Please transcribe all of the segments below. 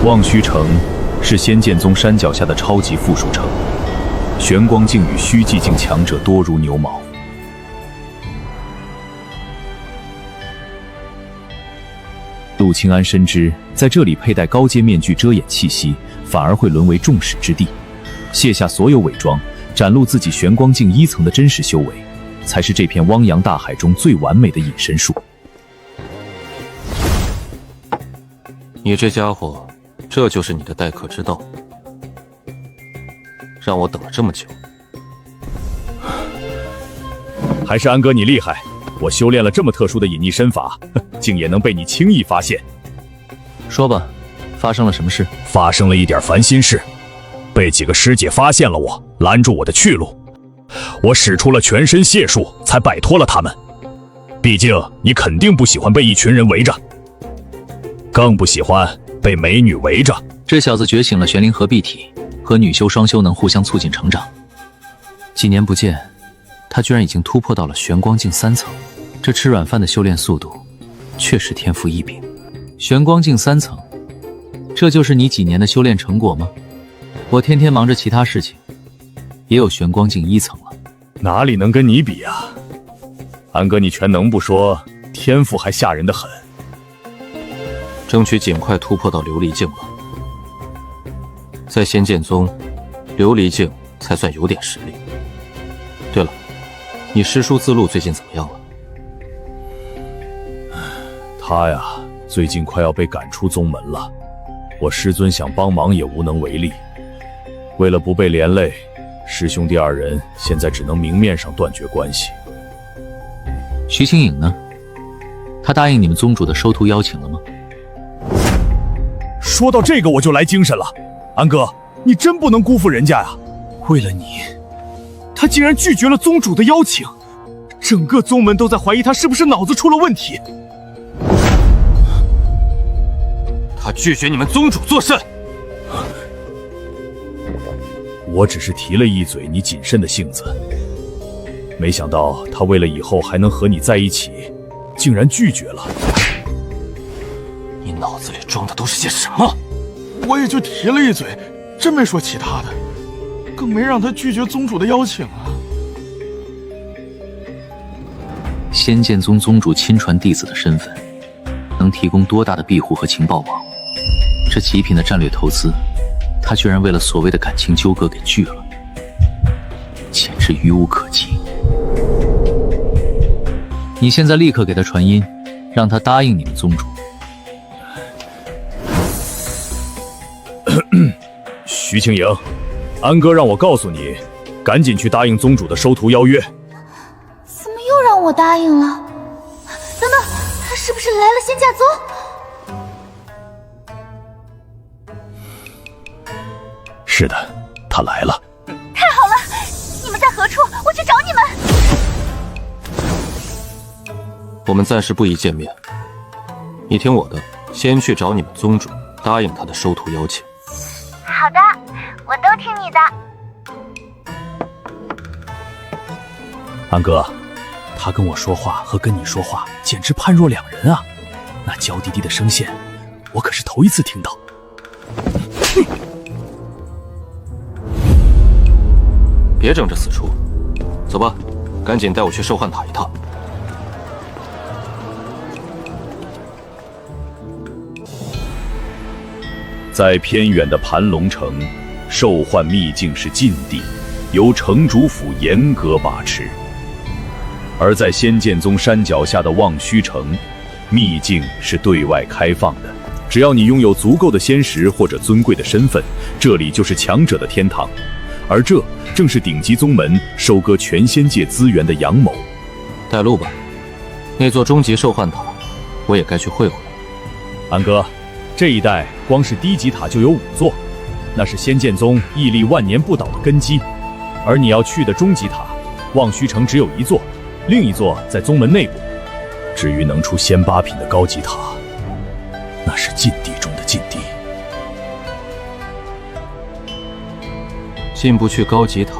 望虚城是仙剑宗山脚下的超级附属城，玄光境与虚寂境强者多如牛毛。陆清安深知，在这里佩戴高阶面具遮掩气息，反而会沦为众矢之的。卸下所有伪装，展露自己玄光境1层的真实修为，才是这片汪洋大海中最完美的隐身术。你这家伙，这就是你的待客之道，让我等了这么久。还是安哥你厉害，我修炼了这么特殊的隐匿身法，竟也能被你轻易发现。说吧，发生了什么事？发生了一点烦心事，被几个师姐发现了我，拦住我的去路。我使出了全身解术，才摆脱了他们。毕竟你肯定不喜欢被一群人围着，更不喜欢被美女围着。这小子觉醒了玄灵合璧体，和女修双修能互相促进成长。几年不见，他居然已经突破到了玄光境3层，这吃软饭的修炼速度，确实天赋异禀。玄光境3层，这就是你几年的修炼成果吗？我天天忙着其他事情，也有玄光境1层了。哪里能跟你比啊？安哥你全能不说，天赋还吓人的很。争取尽快突破到琉璃境吧。在仙剑宗，琉璃境才算有点实力。对了，你师叔自路最近怎么样了？他呀，最近快要被赶出宗门了，我师尊想帮忙也无能为力。为了不被连累，师兄弟2人现在只能明面上断绝关系。徐清影呢？他答应你们宗主的收徒邀请了吗？说到这个我就来精神了，安哥，你真不能辜负人家呀！为了你，他竟然拒绝了宗主的邀请，整个宗门都在怀疑他是不是脑子出了问题。他拒绝你们宗主作甚？我只是提了一嘴你谨慎的性子，没想到他为了以后还能和你在一起，竟然拒绝了。你脑子里装的都是些什么？我也就提了一嘴，真没说其他的，更没让他拒绝宗主的邀请啊。仙剑宗宗主亲传弟子的身份，能提供多大的庇护和情报网？这极品的战略投资，他居然为了所谓的感情纠葛给拒了，简直愚无可及。你现在立刻给他传音，让他答应你们宗主。徐清莹，安哥让我告诉你，赶紧去答应宗主的收徒邀约。怎么又让我答应了？等等，他是不是来了仙驾宗？是的，他来了。太好了！你们在何处？我去找你们。我们暂时不宜见面，你听我的，先去找你们宗主，答应他的收徒邀请。好的，我都听你的。安哥，他跟我说话和跟你说话简直判若两人啊！那娇滴滴的声线，我可是头一次听到。别争着死出，走吧，赶紧带我去兽幻塔一趟。在偏远的盘龙城，兽幻秘境是禁地，由城主府严格把持。而在仙剑宗山脚下的望虚城，秘境是对外开放的，只要你拥有足够的仙石或者尊贵的身份，这里就是强者的天堂。而这正是顶级宗门收割全仙界资源的阳谋。带路吧，那座终极兽幻塔，我也该去会会了。安哥，这一带光是低级塔就有5座，那是仙剑宗屹立万年不倒的根基。而你要去的终极塔，望虚城只有1座，另一座在宗门内部。至于能出仙8品的高级塔，那是禁地中的禁地。进不去高级塔，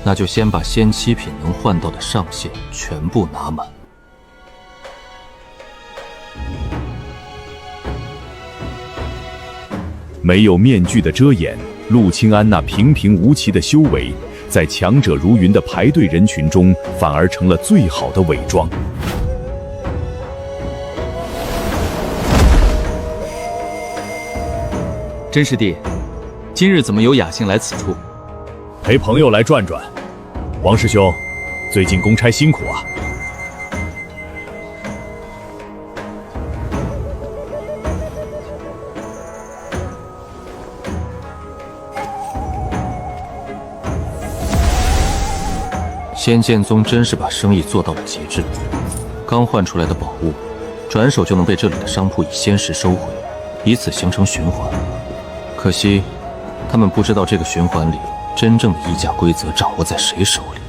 那就先把仙7品能换到的上限全部拿满。没有面具的遮掩，陆清安那平平无奇的修为，在强者如云的排队人群中，反而成了最好的伪装。真师弟，今日怎么有雅兴来此处？陪朋友来转转。王师兄，最近公差辛苦啊。仙剑宗真是把生意做到了极致，刚换出来的宝物，转手就能被这里的商铺以仙石收回，以此形成循环。可惜，他们不知道这个循环里真正的议价规则掌握在谁手里。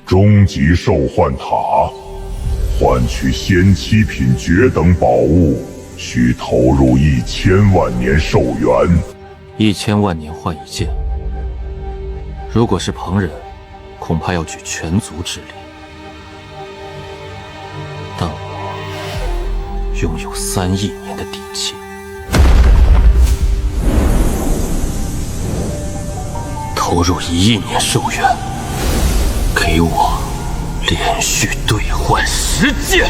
终极兽幻塔，换取仙七品绝等宝物，需投入1000万年寿元。1000万年换一件，如果是旁人，恐怕要举全族之力。但我拥有3亿年的底气，投入1亿年寿元，给我连续兑换10件。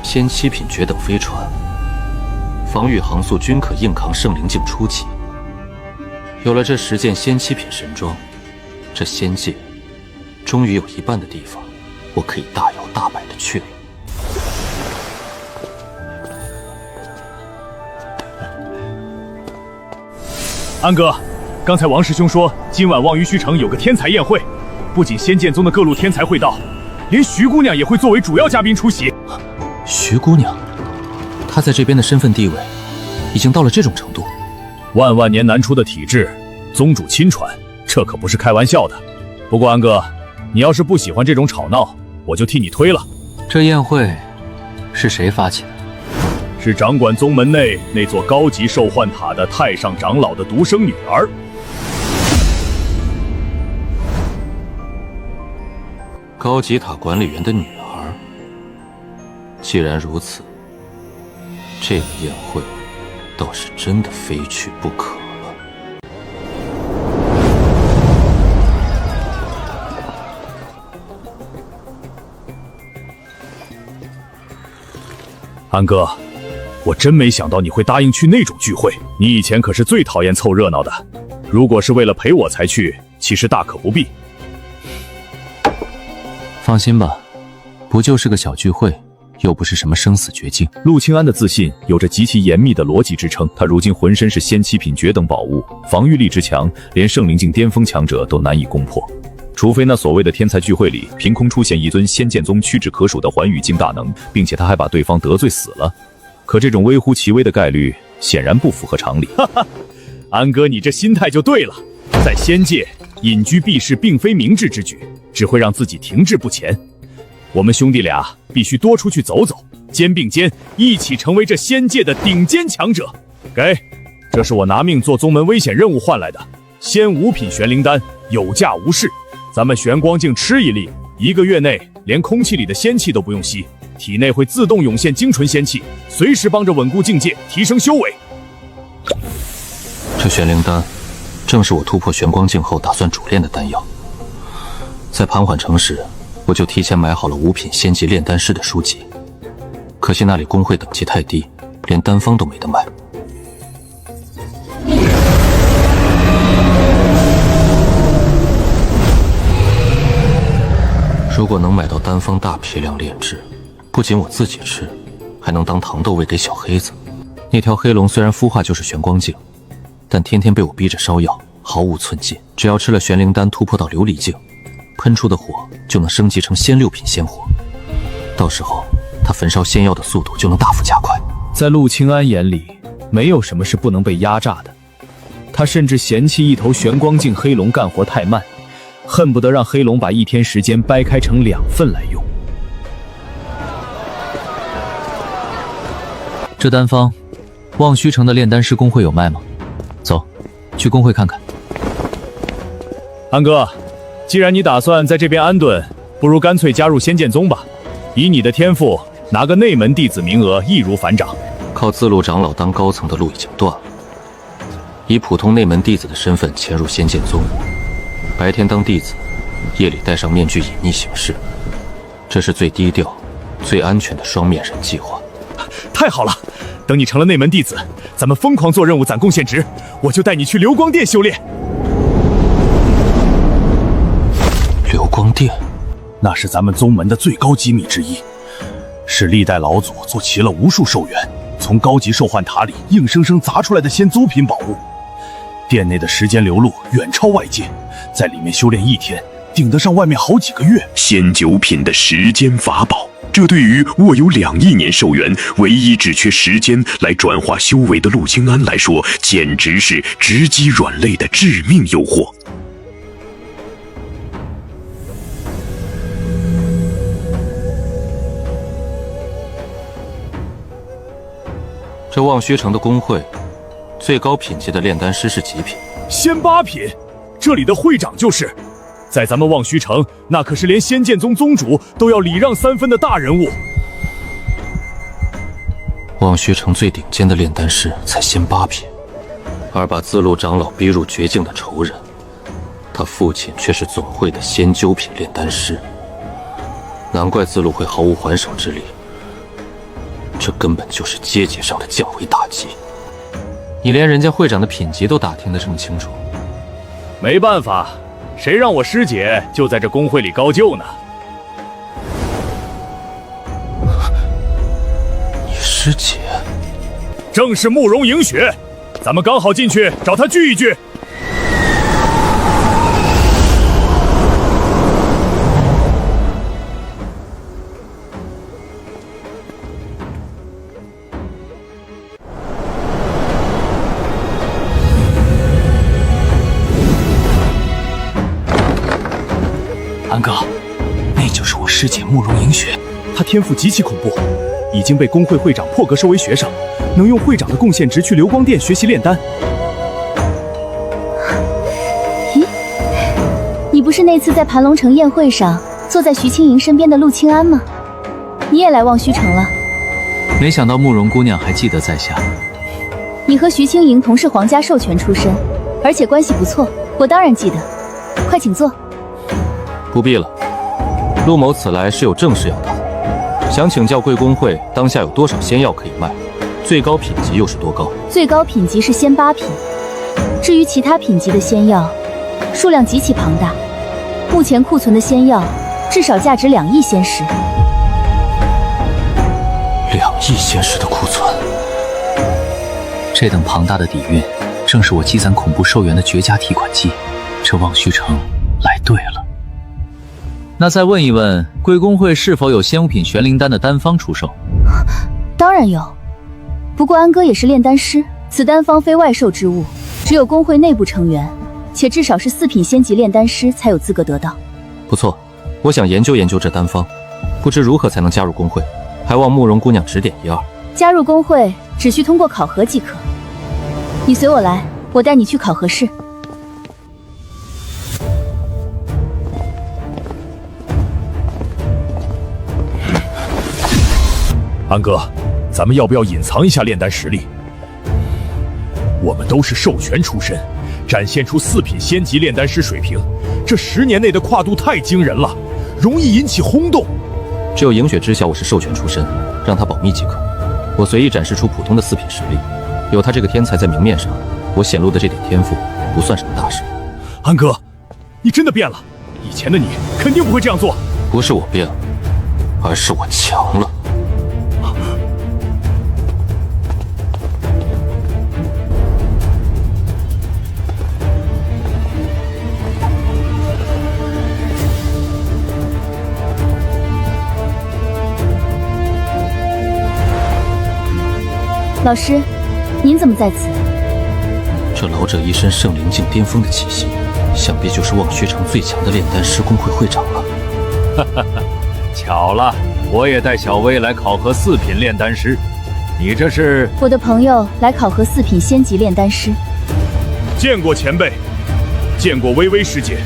仙七品绝等飞船。防御航速均可硬扛圣灵境初期。有了这10件仙七品神装，这仙界终于有一半的地方，我可以大摇大摆的去了。安哥，刚才王师兄说今晚望鱼虚城有个天才宴会，不仅仙剑宗的各路天才会到，连徐姑娘也会作为主要嘉宾出席。徐姑娘？他在这边的身份地位已经到了这种程度，万年难出的体质，宗主亲传，这可不是开玩笑的。不过安哥，你要是不喜欢这种吵闹，我就替你推了。这宴会是谁发起的？是掌管宗门内那座高级兽幻塔的太上长老的独生女儿。高级塔管理员的女儿。既然如此，这个宴会倒是真的非去不可了。安哥，我真没想到你会答应去那种聚会。你以前可是最讨厌凑热闹的，如果是为了陪我才去，其实大可不必。放心吧，不就是个小聚会，又不是什么生死绝境。陆清安的自信有着极其严密的逻辑支撑，他如今浑身是仙七品绝等宝物，防御力之强，连圣灵境巅峰强者都难以攻破。除非那所谓的天才聚会里凭空出现一尊仙剑宗屈指可数的寰宇境大能，并且他还把对方得罪死了，可这种微乎其微的概率显然不符合常理。哈哈，安哥，你这心态就对了，在仙界隐居避世并非明智之举，只会让自己停滞不前。我们兄弟俩必须多出去走走，肩并肩，一起成为这仙界的顶尖强者。给，这是我拿命做宗门危险任务换来的仙5品玄灵丹，有价无市。咱们玄光镜吃一粒，1个月内连空气里的仙气都不用吸，体内会自动涌现精纯仙气，随时帮着稳固境界，提升修为。这玄灵丹正是我突破玄光境后打算主炼的丹药。在盘缓城时，我就提前买好了5品仙级炼丹师的书籍，可惜那里工会等级太低，连丹方都没得卖。如果能买到丹方大批量炼制，不仅我自己吃，还能当糖豆喂给小黑子。那条黑龙虽然孵化就是玄光境，但天天被我逼着烧药，毫无寸进。只要吃了玄灵丹，突破到琉璃境，喷出的火就能升级成仙6品仙火，到时候他焚烧仙药的速度就能大幅加快。在陆清安眼里，没有什么是不能被压榨的。他甚至嫌弃一头玄光境黑龙干活太慢，恨不得让黑龙把1天时间掰开成2份来用。这丹方，望虚城的炼丹师工会有卖吗？走，去工会看看。安哥，既然你打算在这边安顿，不如干脆加入仙剑宗吧。以你的天赋，拿个内门弟子名额易如反掌。靠自路长老当高层的路已经断了，以普通内门弟子的身份潜入仙剑宗，白天当弟子，夜里戴上面具隐匿行事，这是最低调、最安全的双面人计划。太好了！等你成了内门弟子，咱们疯狂做任务攒贡献值，我就带你去流光殿修炼。流光殿，那是咱们宗门的最高机密之一，是历代老祖做齐了无数寿元，从高级兽幻塔里硬生生砸出来的仙邹品宝物。殿内的时间流露远超外界，在里面修炼1天，顶得上外面好几个月。仙9品的时间法宝，这对于握有2亿年寿元、唯一只缺时间来转化修为的陆清安来说，简直是直击软肋的致命诱惑。这望虚城的工会，最高品级的炼丹师是几品？仙8品，这里的会长就是。在咱们望虚城，那可是连仙剑宗宗主都要礼让3分的大人物。望虚城最顶尖的炼丹师才仙8品，而把自路长老逼入绝境的仇人，他父亲却是总会的仙9品炼丹师。难怪自路会毫无还手之力，这根本就是阶级上的降维打击。你连人家会长的品级都打听得这么清楚？没办法，谁让我师姐就在这工会里高就呢？你师姐？正是慕容迎雪，咱们刚好进去找她聚一聚。安哥，那就是我师姐慕容迎雪，她天赋极其恐怖，已经被工会会长破格收为学生，能用会长的贡献值去流光殿学习炼丹。咦，你不是那次在盘龙城宴会上坐在徐清莹身边的陆清安吗？你也来望虚城了？没想到慕容姑娘还记得在下。你和徐清莹同是皇家授权出身，而且关系不错，我当然记得。快请坐。不必了，陆某此来是有正事要谈，想请教贵公会当下有多少仙药可以卖，最高品级又是多高？最高品级是仙8品，至于其他品级的仙药，数量极其庞大，目前库存的仙药至少价值2亿仙石。2亿仙石的库存，这等庞大的底蕴，正是我积攒恐怖寿元的绝佳提款机。这望虚城来对了。那再问一问，贵公会是否有仙5品玄灵丹的丹方出售？当然有，不过安哥也是炼丹师，此丹方非外售之物，只有公会内部成员，且至少是4品仙级炼丹师才有资格得到。不错，我想研究研究这丹方，不知如何才能加入公会，还望慕容姑娘指点一二。加入公会只需通过考核即可。你随我来，我带你去考核室。安哥，咱们要不要隐藏一下炼丹实力？我们都是授权出身，展现出4品仙级炼丹师水平，这10年内的跨度太惊人了，容易引起轰动。只有迎雪知晓我是授权出身，让她保密即可。我随意展示出普通的4品实力，有她这个天才在明面上，我显露的这点天赋不算什么大事。安哥，你真的变了，以前的你肯定不会这样做。不是我变了，而是我强了。老师，您怎么在此？这老者一身圣灵境巅峰的气息，想必就是望虚城最强的炼丹师公会会长了。哈哈哈，巧了，我也带小薇来考核4品炼丹师。你这是？我的朋友来考核4品仙级炼丹师。见过前辈，见过微微师姐。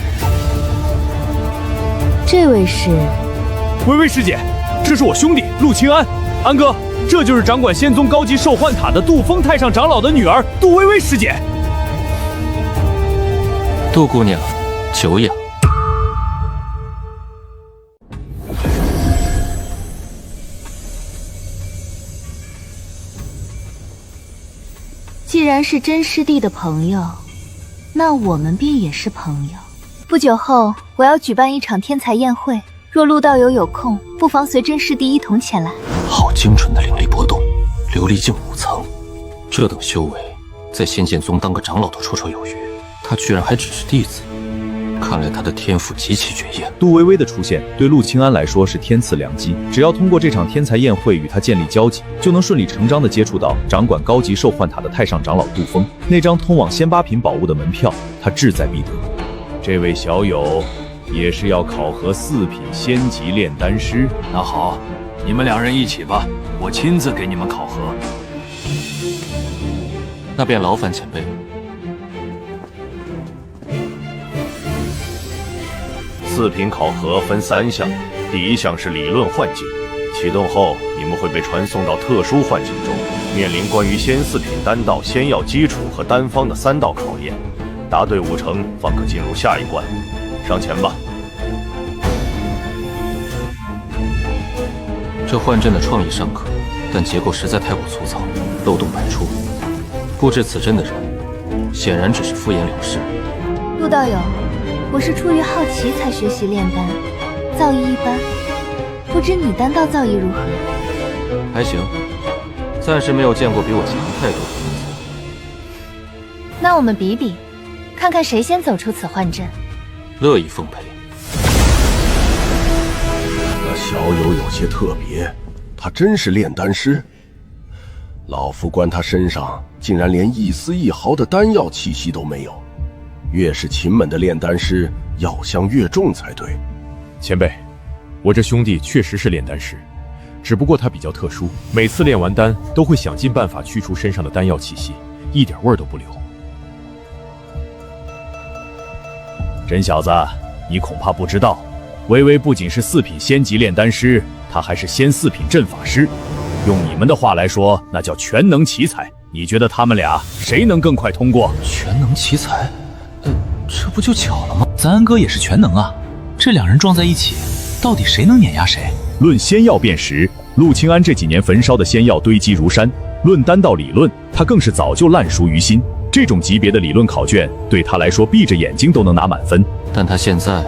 这位是微微师姐，这是我兄弟陆清安。安哥，这就是掌管仙宗高级兽幻塔的杜峰太上长老的女儿杜微微师姐。杜姑娘，久仰。既然是真师弟的朋友，那我们便也是朋友。不久后，我要举办一场天才宴会，若陆道友有空，不妨随真师弟一同前来。好精准的灵力波动，琉璃境5层，这等修为，在仙剑宗当个长老都绰绰有余。他居然还只是弟子，看来他的天赋极其绝艳。杜微微的出现对陆清安来说是天赐良机，只要通过这场天才宴会与他建立交集，就能顺理成章地接触到掌管高级兽幻塔的太上长老杜峰。那张通往仙八品宝物的门票，他志在必得。这位小友也是要考核4品仙级炼丹师。那好，你们2人一起吧，我亲自给你们考核。那便劳烦前辈了。4品考核分3项，第1项是理论幻境，启动后你们会被传送到特殊幻境中，面临关于仙4品丹道仙药基础和丹方的3道考验，答对5成方可进入下一关。上前吧。这幻阵的创意尚可，但结构实在太过粗糙，漏洞百出。布置此阵的人，显然只是敷衍了事。陆道友，我是出于好奇才学习炼丹，造诣一般，不知你丹道造诣如何？还行，暂时没有见过比我强太多的人才。那我们比比，看看谁先走出此幻阵。乐意奉陪。那小友有些特别，他真是炼丹师？老夫观他身上竟然连一丝一毫的丹药气息都没有。越是秦门的炼丹师，药香越重才对。前辈，我这兄弟确实是炼丹师，只不过他比较特殊，每次炼完丹都会想尽办法去除身上的丹药气息，一点味儿都不留。真小子，你恐怕不知道，微微不仅是4品仙级炼丹师，他还是仙4品阵法师。用你们的话来说，那叫全能奇才。你觉得他们俩谁能更快通过？全能奇才？这不就巧了吗？咱安哥也是全能啊，这2人撞在一起，到底谁能碾压谁？论仙药辨识，陆清安这几年焚烧的仙药堆积如山；论丹道理论，他更是早就烂熟于心。这种级别的理论考卷，对他来说闭着眼睛都能拿满分。但他现在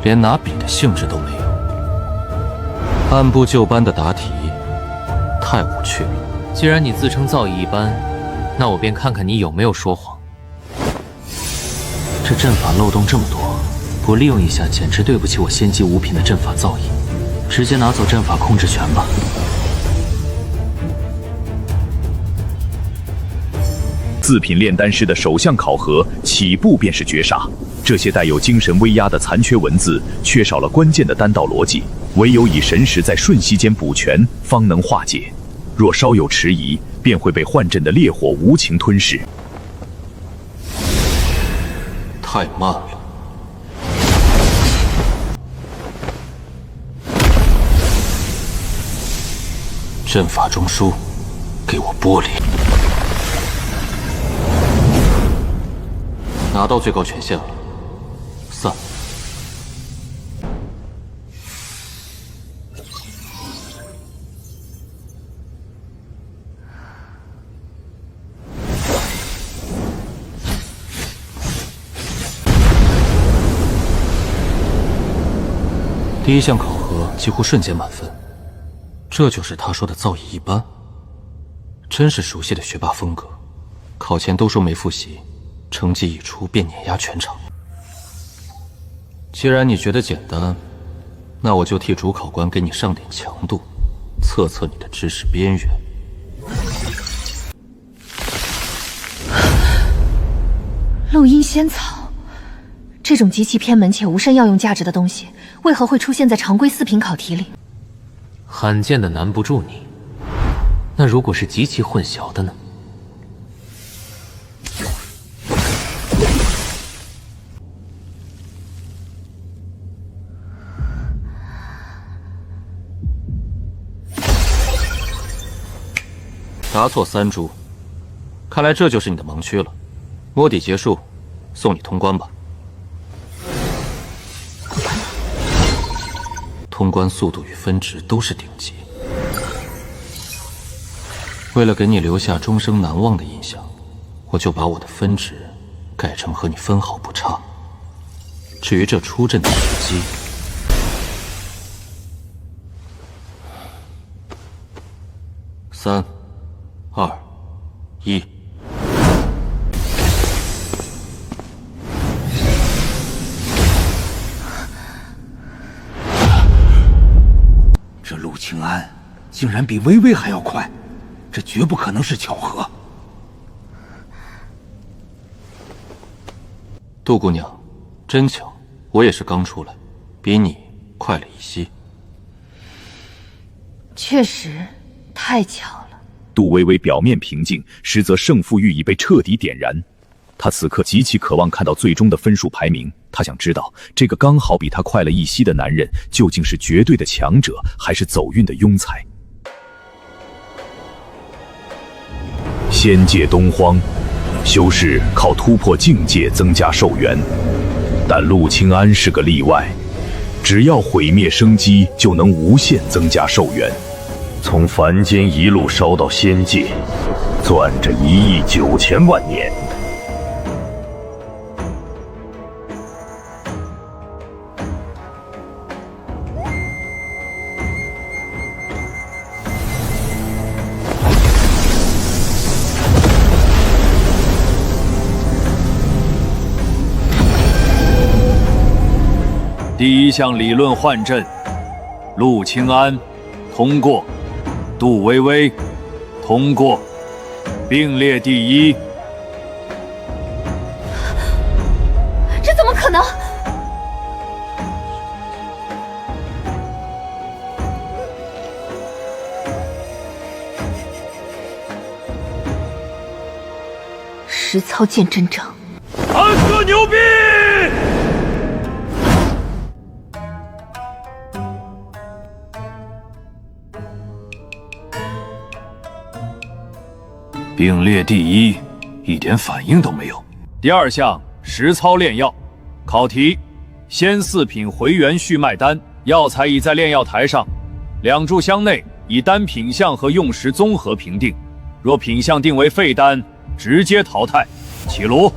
连拿笔的兴致都没有，按部就班的答题，太无趣了。既然你自称造诣一般，那我便看看你有没有说谎。这阵法漏洞这么多，不利用一下简直对不起我仙级5品的阵法造诣，直接拿走阵法控制权吧。4品炼丹师的首项考核，起步便是绝杀。这些带有精神威压的残缺文字，缺少了关键的丹道逻辑，唯有以神识在瞬息间补全，方能化解。若稍有迟疑，便会被幻阵的烈火无情吞噬。太慢了。阵法中枢，给我剥离。拿到最高权限了，散。第1项考核几乎瞬间满分，这就是他说的造诣一般。真是熟悉的学霸风格，考前都说没复习，成绩一出便碾压全场。既然你觉得简单，那我就替主考官给你上点强度，测测你的知识边缘。录音仙草，这种极其偏门且无甚药用价值的东西，为何会出现在常规4品考题里？罕见的难不住你。那如果是极其混淆的呢？答错3株，看来这就是你的盲区了。摸底结束，送你通关吧。通关速度与分值都是顶级。为了给你留下终生难忘的印象，我就把我的分值改成和你分毫不差。至于这出阵的时机，3、2、1。这陆清安竟然比微微还要快，这绝不可能是巧合。杜姑娘，真巧，我也是刚出来，比你快了一息。确实，太巧了。杜微微表面平静，实则胜负欲已被彻底点燃。他此刻极其渴望看到最终的分数排名，他想知道这个刚好比他快了一息的男人究竟是绝对的强者，还是走运的庸才。仙界东荒，修士靠突破境界增加寿元，但陆清安是个例外，只要毁灭生机，就能无限增加寿元。从凡间一路烧到仙界，攥着1亿9千万年。第1项理论换阵，陆清安通过，杜微微通过，并列第1。这怎么可能？实操见真章，安哥牛逼！并列第1，一点反应都没有。第2项实操炼药，考题：仙4品回元续脉丹，药材已在炼药台上，2炷香内以丹品相和用时综合评定，若品相定为废丹，直接淘汰。起炉。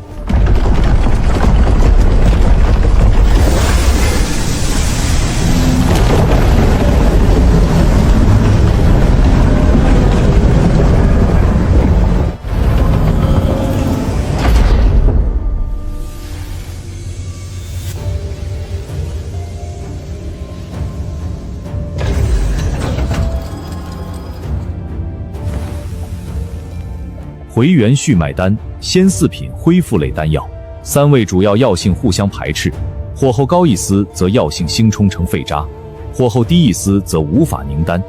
回元续脉丹，仙4品恢复类丹药，3味主要药性互相排斥，火候高一丝则药性兴冲成废渣，火候低一丝则无法凝丹。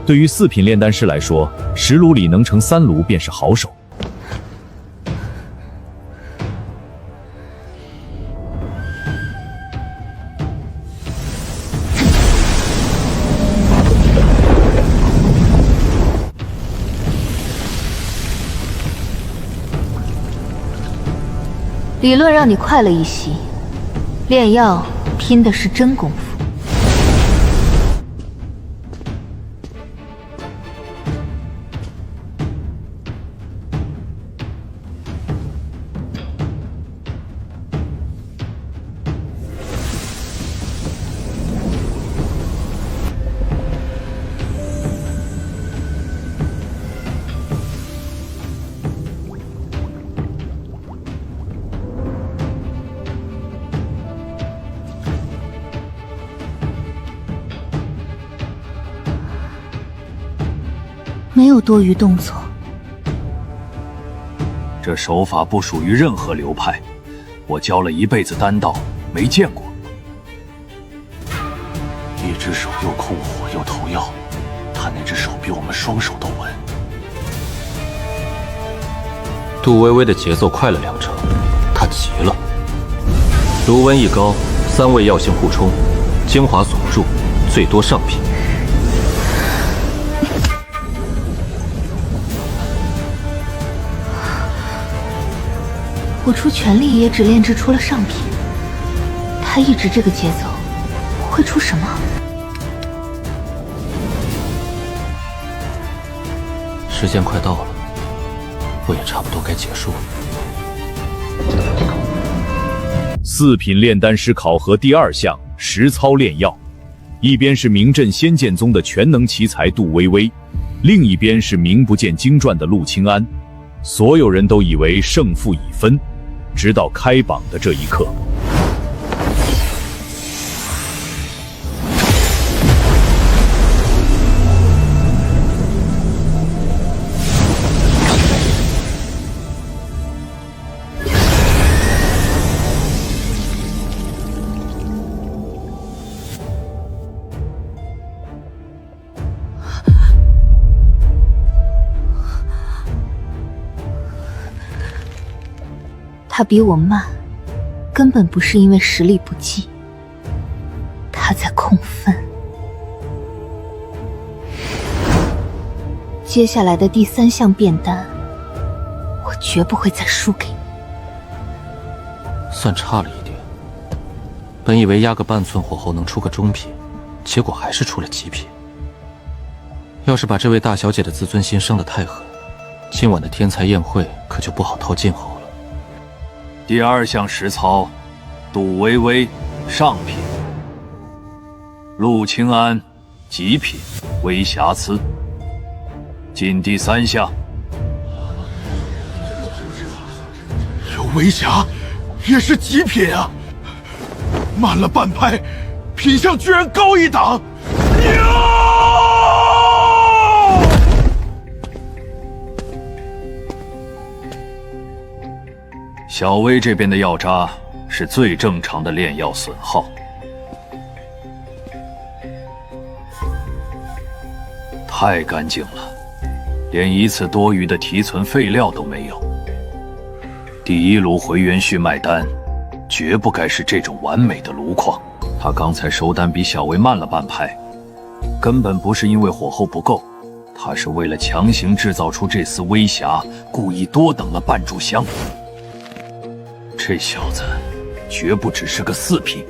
对于4品炼丹师来说，10炉里能成3炉便是好手。理论让你快了一息，炼药拼的是真功夫。没有多余动作。这手法不属于任何流派，我教了一辈子丹道，没见过。一只手又控火又投药，他那只手比我们双手都稳。杜微微的节奏快了2成，他急了。炉温一高，3味药性互冲，精华锁不住，最多上品。我出全力也只炼制出了上品，他一直这个节奏，会出什么？时间快到了，我也差不多该结束了。4品炼丹师考核第2项实操炼药，一边是名震仙剑宗的全能奇才杜薇薇，另一边是名不见经传的陆清安。所有人都以为胜负已分，直到开榜的这一刻。他比我慢，根本不是因为实力不济，他在控分。接下来的第3项炼丹，我绝不会再输给你。算差了一点，本以为压个半寸火候能出个中品，结果还是出了极品。要是把这位大小姐的自尊心伤得太狠，今晚的天才宴会可就不好套近乎了。第2项实操，杜薇薇上品，陆清安极品，微瑕疵。进第3项，有微瑕，也是极品啊！慢了半拍，品相居然高一档！小薇这边的药渣是最正常的炼药损耗，太干净了，连一次多余的提存废料都没有。第1炉回元血脉丹，绝不该是这种完美的炉况。他刚才收丹比小薇慢了半拍，根本不是因为火候不够，他是为了强行制造出这丝微瑕，故意多等了半炷香。这小子绝不只是个4品。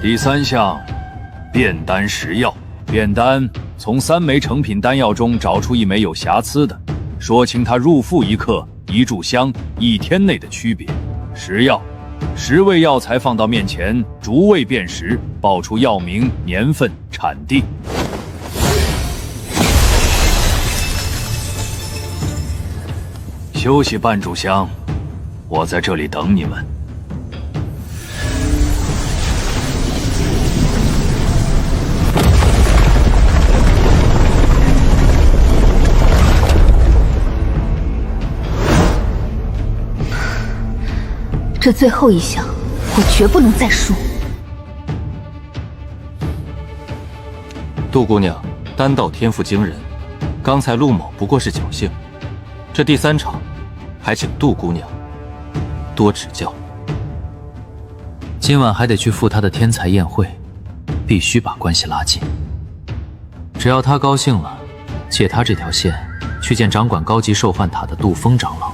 第3项，炼丹实药。炼丹从3枚成品丹药中找出1枚有瑕疵的，说清它入腹1克、1炷香、1天内的区别。实药，10味药材放到面前，逐味辨识，报出药名、年份、产地。休息半炷香，我在这里等你们。这最后1项，我绝不能再输。杜姑娘，丹道天赋惊人，刚才陆某不过是侥幸，这第3场，还请杜姑娘多指教。今晚还得去赴他的天才宴会，必须把关系拉近。只要他高兴了，借他这条线去见掌管高级受幻塔的杜峰长老，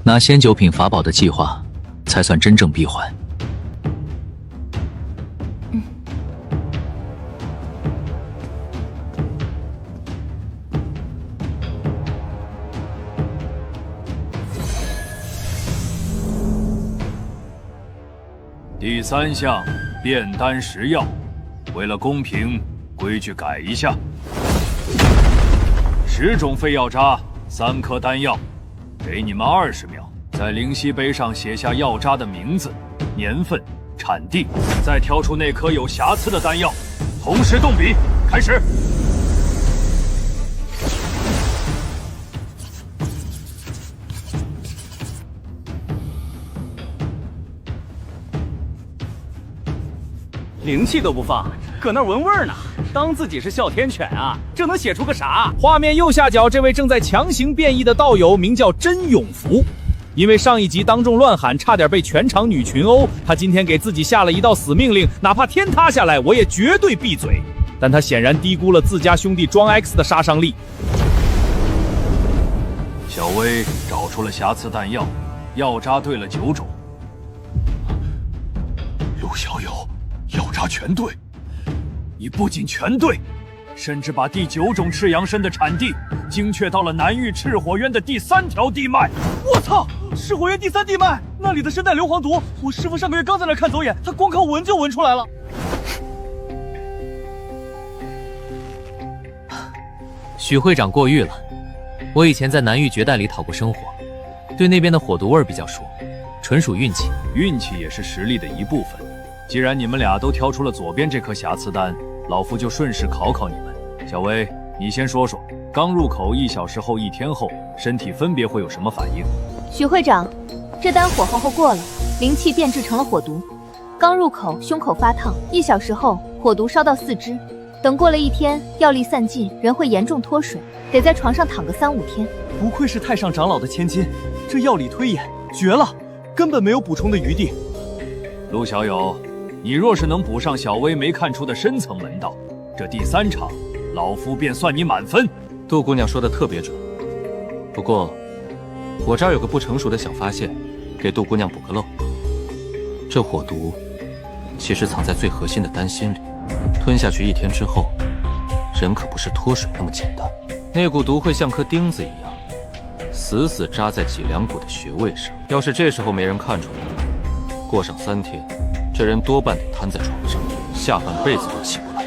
拿仙9品法宝的计划才算真正闭环。第3项，炼丹实药。为了公平，规矩改一下：10种废药渣，3颗丹药，给你们20秒。在灵犀杯上写下药渣的名字、年份、产地，再挑出那颗有瑕疵的丹药，同时动笔，开始。灵气都不放，搁那儿闻味儿呢。当自己是哮天犬啊？这能写出个啥？画面右下角这位正在强行变异的道友名叫真永福，因为上一集当众乱喊，差点被全场女群殴，他今天给自己下了一道死命令，哪怕天塌下来，我也绝对闭嘴。但他显然低估了自家兄弟装 X 的杀伤力。小薇找出了瑕疵弹药，药渣对了9种。陆小友，药渣全对。你不仅全对，甚至把第9种赤阳参的产地精确到了南域赤火渊的第3条地脉。我操！赤火渊第3地脉，那里的参带硫磺毒，我师父上个月刚在那看走眼，他光靠闻就闻出来了。许会长过誉了，我以前在南域绝代里讨过生火，对那边的火毒味比较熟，纯属运气。运气也是实力的一部分。既然你们俩都挑出了左边这颗瑕疵丹，老夫就顺势考考你们。小薇，你先说说，刚入口1小时后、1天后，身体分别会有什么反应？许会长，这丹火候后过了，灵气变质成了火毒。刚入口，胸口发烫，1小时后，火毒烧到4肢。等过了1天，药力散尽，人会严重脱水，得在床上躺个3、5天。不愧是太上长老的千金，这药理推演绝了，根本没有补充的余地。陆小友，你若是能补上小薇没看出的深层门道，这第3场，老夫便算你满分。杜姑娘说的特别准，不过我这儿有个不成熟的小发现，给杜姑娘补个漏。这火毒其实藏在最核心的丹心里，吞下去1天之后，人可不是脱水那么简单，那股毒会像颗钉子一样，死死扎在脊梁骨的穴位上。要是这时候没人看出来，过上3天，这人多半得瘫在床上，下半辈子都起不来。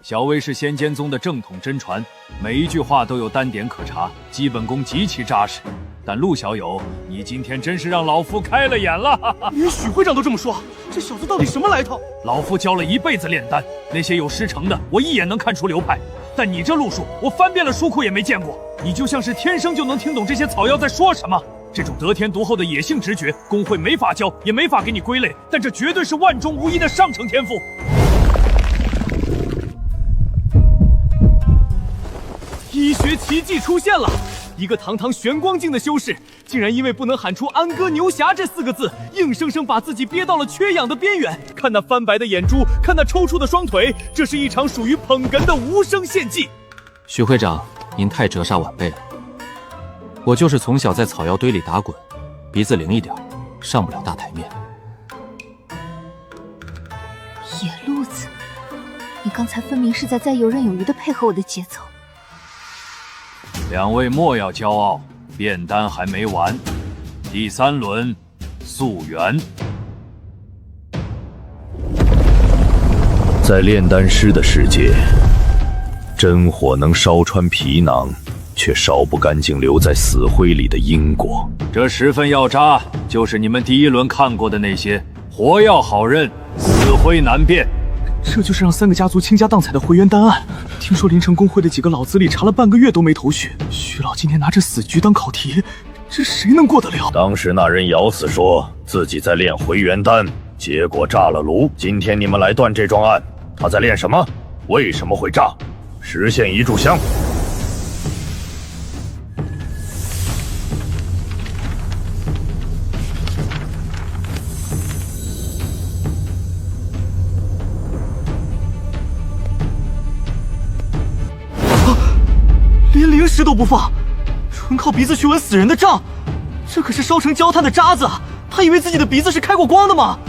小薇是仙间宗的正统真传，每一句话都有单点可查，基本功极其扎实。但陆小友，你今天真是让老夫开了眼了。连许会长都这么说，这小子到底什么来头？老夫教了一辈子炼丹，那些有师承的，我一眼能看出流派。但你这路数，我翻遍了书库也没见过。你就像是天生就能听懂这些草药在说什么。这种得天独厚的野性直觉，工会没法教，也没法给你归类，但这绝对是万中无一的上乘天赋。医学奇迹出现了！一个堂堂玄光境的修士，竟然因为不能喊出安哥牛侠这4个字，硬生生把自己憋到了缺氧的边缘。看那翻白的眼珠，看那抽搐的双腿，这是一场属于捧哏的无声献祭。许会长，您太折煞晚辈了。我就是从小在草药堆里打滚，鼻子灵一点，上不了大台面。野路子，你刚才分明是在游刃有余地配合我的节奏。两位莫要骄傲，炼丹还没完。第3轮，溯源。在炼丹师的世界，真火能烧穿皮囊，却烧不干净留在死灰里的因果。这10份药渣，就是你们第1轮看过的那些，活药好认，死灰难辨。这就是让3个家族倾家荡产的回元丹案。听说临城公会的几个老资历查了半个月都没头绪，徐老今天拿着死局当考题，这谁能过得了？当时那人咬死说自己在炼回元丹，结果炸了炉。今天你们来断这桩案，他在炼什么？为什么会炸？实现一炷香。连灵石都不放，纯靠鼻子去闻死人的账，这可是烧成焦炭的渣子，他以为自己的鼻子是开过光的吗？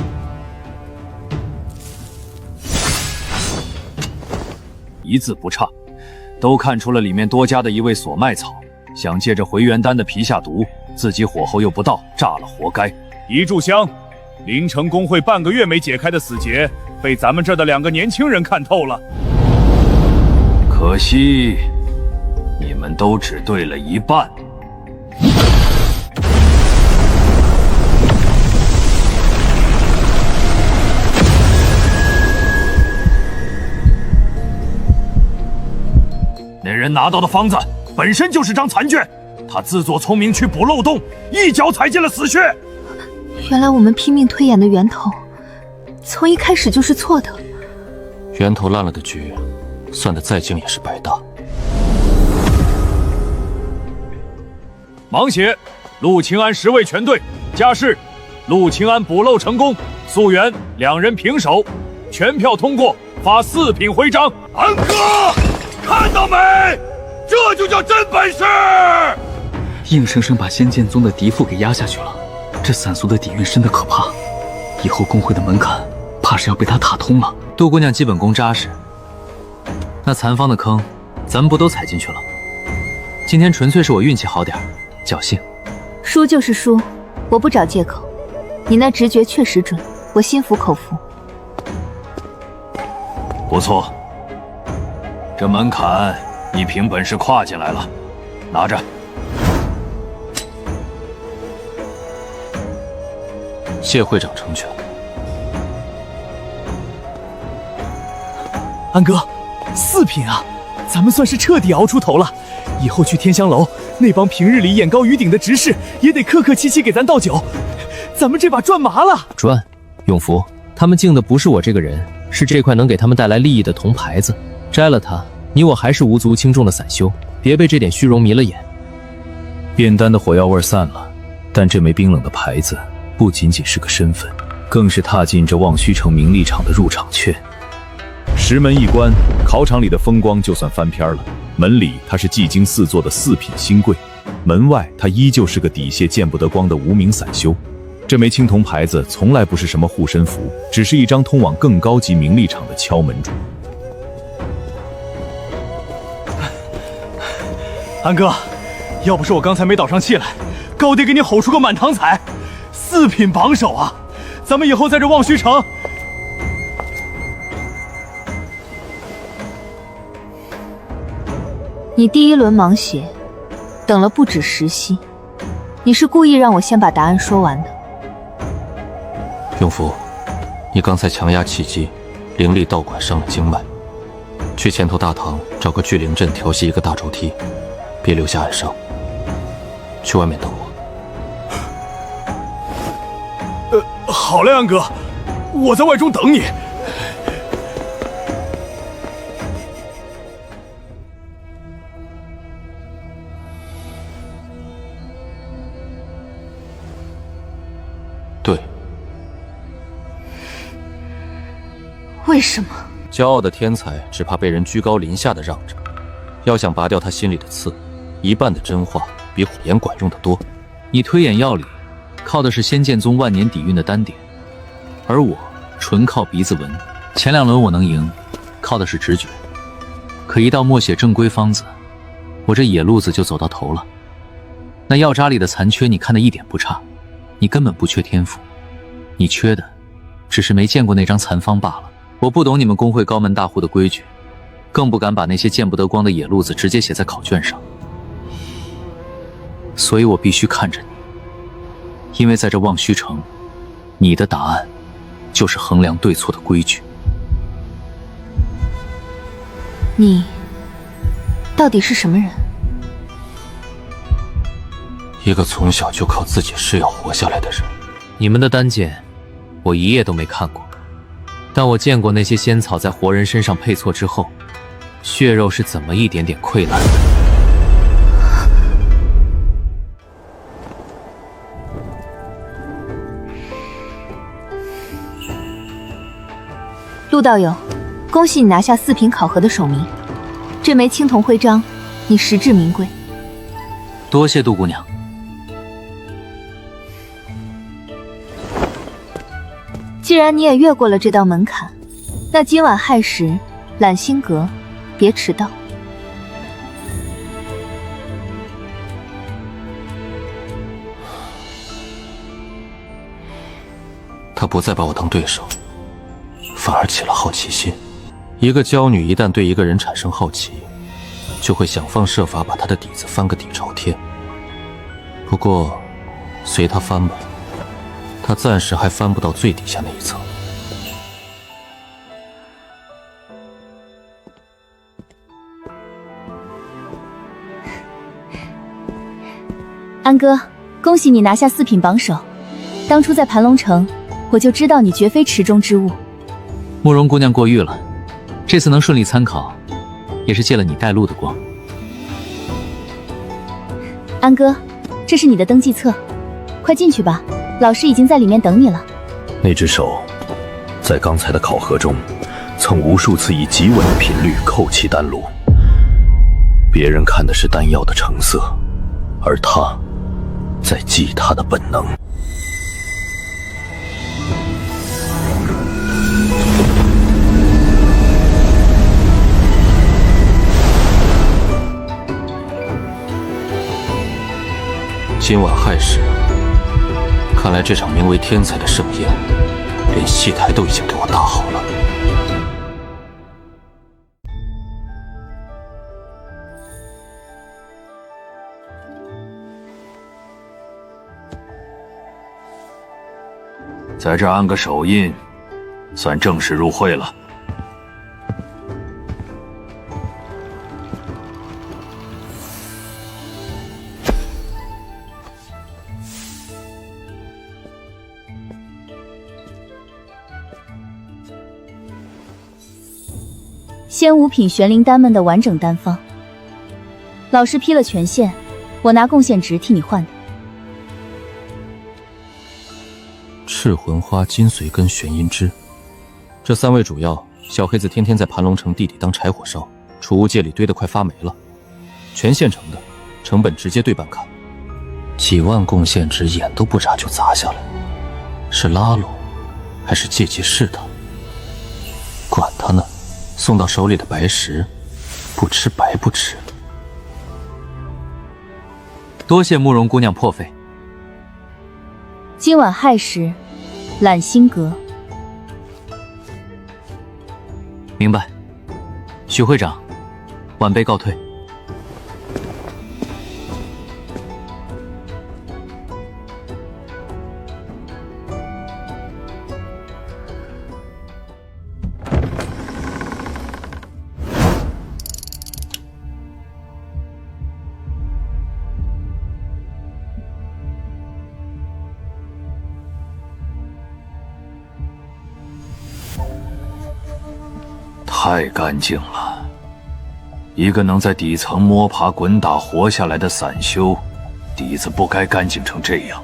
一字不差，都看出了里面多加的一味锁脉草，想借着回元丹的皮下毒，自己火候又不到，炸了活该。一炷香，临城公会半个月没解开的死结，被咱们这儿的2个年轻人看透了。可惜你们都只对了一半。那人拿到的方子本身就是张残卷，他自作聪明去补漏洞，一脚踩进了死穴。原来我们拼命推演的源头，从一开始就是错的。源头烂了的局，算得再精也是白搭。盲写，陆清安10位全队，加示，陆清安补漏成功，溯源2人平手，全票通过，发4品徽章。安哥，看到没？这就叫真本事！硬生生把仙剑宗的嫡父给压下去了，这散俗的底蕴深得可怕，以后工会的门槛怕是要被他踏通了。杜姑娘基本功扎实，那残方的坑，咱们不都踩进去了？今天纯粹是我运气好点，侥幸。输就是输，我不找借口。你那直觉确实准，我心服口服。不错，这门槛你凭本事跨进来了，拿着。谢会长成全。安哥，4品啊，咱们算是彻底熬出头了。以后去天香楼，那帮平日里眼高于顶的执事也得客客气气给咱倒酒。咱们这把赚麻了。赚，永福，他们敬的不是我这个人，是这块能给他们带来利益的铜牌子。摘了它，你我还是无足轻重的散修，别被这点虚荣迷了眼。炼丹的火药味散了，但这枚冰冷的牌子不仅仅是个身份，更是踏进这望虚城名利场的入场券。石门一关，考场里的风光就算翻篇了。门里他是技惊四座的4品新贵，门外他依旧是个底屑见不得光的无名散修。这枚青铜牌子从来不是什么护身符，只是一张通往更高级名利场的敲门砖。安哥，要不是我刚才没倒上气来，高低给你吼出个满堂彩。4品榜首啊，咱们以后在这望虚城。你第1轮盲写，等了不止10息，你是故意让我先把答案说完的。永福，你刚才强压气机，灵力道馆伤了经脉，去前头大堂找个聚灵阵调息一个大轴梯，别留下暗伤。去外面等我。好嘞，安哥，我在外中等你。对，为什么？骄傲的天才只怕被人居高临下的让着，要想拔掉他心里的刺，一半的真话比火焰管用得多。你推演药理，靠的是仙剑宗万年底蕴的丹点，而我纯靠鼻子闻。前2轮我能赢，靠的是直觉，可一到默写正规方子，我这野路子就走到头了。那药渣里的残缺，你看得一点不差，你根本不缺天赋，你缺的只是没见过那张残方罢了。我不懂你们工会高门大户的规矩，更不敢把那些见不得光的野路子直接写在考卷上，所以我必须看着你，因为在这望虚城，你的答案就是衡量对错的规矩。你到底是什么人？一个从小就靠自己誓要活下来的人。你们的丹剑，我一页都没看过，但我见过那些仙草在活人身上配错之后，血肉是怎么一点点溃烂的。陆道友，恭喜你拿下4品考核的首名，这枚青铜徽章，你实至名归。多谢杜姑娘。既然你也越过了这道门槛，那今晚亥时，揽星阁，别迟到。他不再把我当对手，反而起了好奇心。一个娇女一旦对一个人产生好奇，就会想方设法把他的底子翻个底朝天。不过，随他翻吧，他暂时还翻不到最底下那一层。安哥，恭喜你拿下4品榜首，当初在盘龙城，我就知道你绝非池中之物。慕容姑娘过誉了，这次能顺利参考，也是借了你带路的光。安哥，这是你的登记册，快进去吧，老师已经在里面等你了。那只手，在刚才的考核中，曾无数次以极稳的频率扣起丹炉。别人看的是丹药的成色，而他在记他的本能。今晚亥时，看来这场名为天才的盛宴，连戏台都已经给我搭好了。在这按个手印，算正式入会了。仙五品玄灵丹们的完整丹方，老师批了权限，我拿贡献值替你换的。赤魂花、金髓根、玄阴枝，这3味主药，小黑子天天在盘龙城地里当柴火烧，储物界里堆得快发霉了。全现成的，成本直接对半砍。几万贡献值，眼都不眨就砸下来，是拉拢，还是借机试探？管他呢，送到手里的白石，不吃白不吃。多谢慕容姑娘破费。今晚亥时，揽星阁。明白。许会长，晚辈告退。太干净了，一个能在底层摸爬滚打活下来的散修，底子不该干净成这样。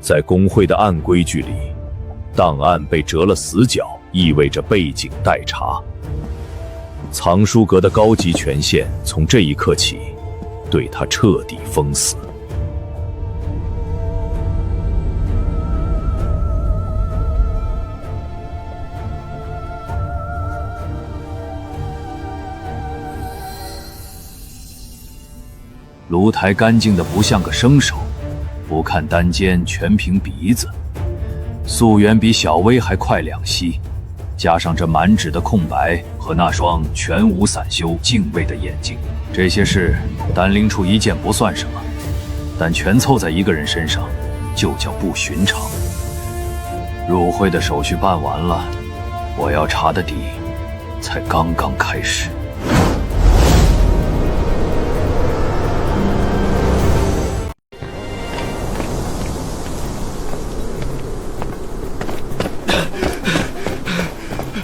在工会的暗规矩里，档案被折了死角，意味着背景待查。藏书阁的高级权限从这一刻起，对他彻底封死。炉台干净的不像个生手，不看单肩，全凭鼻子。溯源比小薇还快2息。加上这满纸的空白和那双全无散修敬畏的眼睛，这些事丹灵处一件不算什么，但全凑在一个人身上，就叫不寻常。入会的手续办完了，我要查的底才刚刚开始。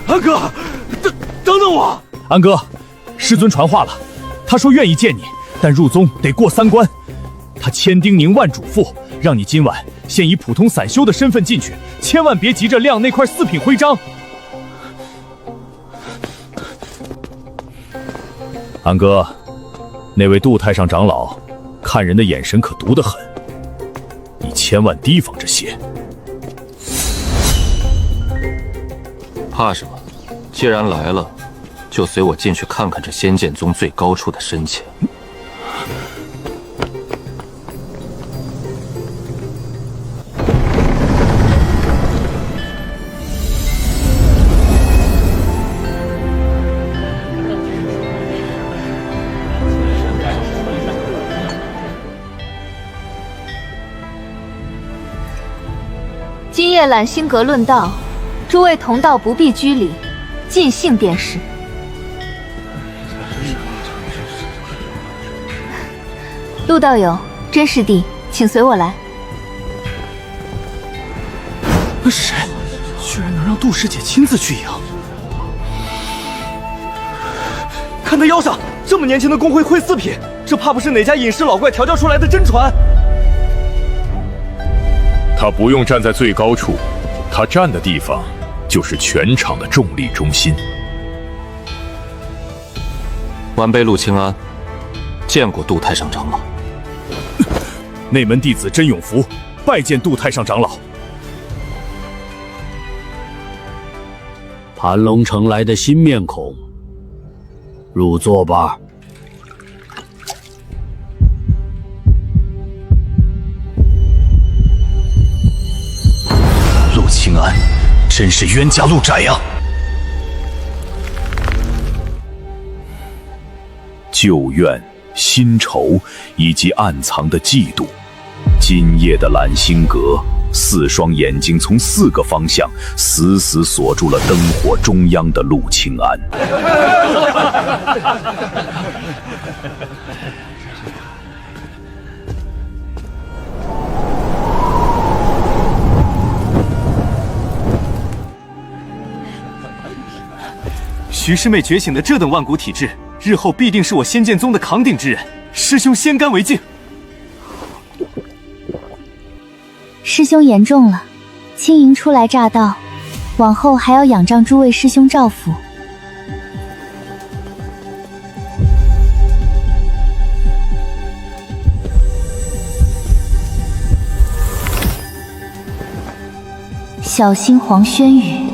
安哥，等等我！安哥，师尊传话了，他说愿意见你，但入宗得过3关。他千叮咛万嘱咐，让你今晚先以普通散修的身份进去，千万别急着亮那块4品徽章。安哥，那位杜太上长老看人的眼神可毒得很，你千万提防这些。怕什么？既然来了，就随我进去看看这仙剑宗最高处的深浅。今夜揽星阁论道，诸位同道不必拘礼，尽兴便是。陆道友，真师弟，请随我来。谁？居然能让杜师姐亲自去迎？看他腰上这么年轻的工会会四品，这怕不是哪家隐士老怪调教出来的真传？他不用站在最高处，他站的地方就是全场的重力中心。晚辈陆清安，见过杜太上长老。内门弟子甄永福拜见杜太上长老。盘龙城来的新面孔，入座吧。陆清安，真是冤家路窄呀！旧怨、新仇以及暗藏的嫉妒，今夜的揽星阁，4双眼睛从4个方向死死锁住了灯火中央的陆清安。徐师妹觉醒的这等万古体质，日后必定是我仙剑宗的扛鼎之人。师兄先干为敬。师兄言重了，轻盈初来乍到，往后还要仰仗诸位师兄照拂。小心黄轩宇。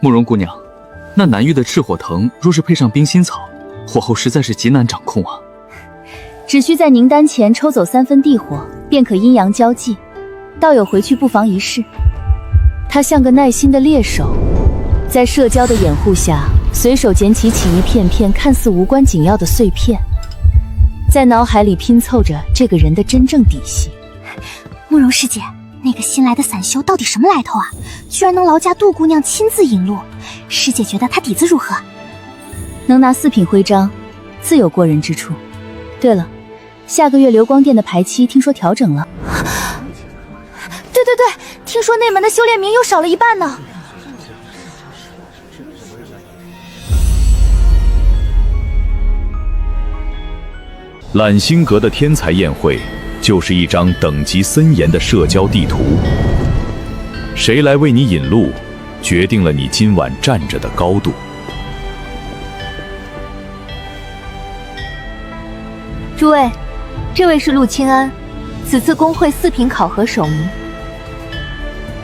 慕容姑娘，那南域的赤火藤若是配上冰心草，火候实在是极难掌控啊。只需在凝丹前抽走3分地火，便可阴阳交际。道友回去不妨一试。他像个耐心的猎手，在社交的掩护下，随手捡起一片片看似无关紧要的碎片，在脑海里拼凑着这个人的真正底细。慕容师姐，那个新来的散修到底什么来头啊？居然能劳驾杜姑娘亲自引路，师姐觉得他底子如何？能拿4品徽章，自有过人之处。对了，下个月流光殿的排期听说调整了。对，听说内门的修炼名又少了一半呢。揽星阁的天才宴会，就是一张等级森严的社交地图。谁来为你引路，决定了你今晚站着的高度。诸位，这位是陆清安，此次工会4品考核首名。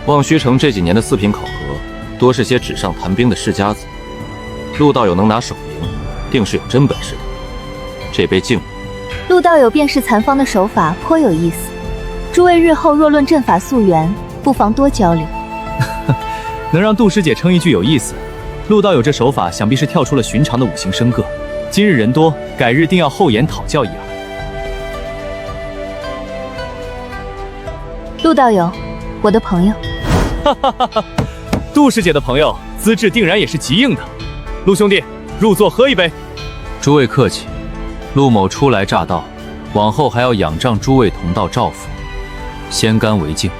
望虚城这几年的4品考核，多是些纸上谈兵的世家子。陆道友能拿首名，定是有真本事的。这杯敬。陆道友辨识残方的手法颇有意思，诸位日后若论阵法溯源，不妨多交流。能让杜师姐称一句有意思，陆道友这手法想必是跳出了寻常的5行生各。今日人多，改日定要厚颜讨教一二。陆道友，我的朋友。杜师姐的朋友，资质定然也是极硬的。陆兄弟，入座喝一杯。诸位客气，陆某初来乍到，往后还要仰仗诸位同道照拂，先干为敬。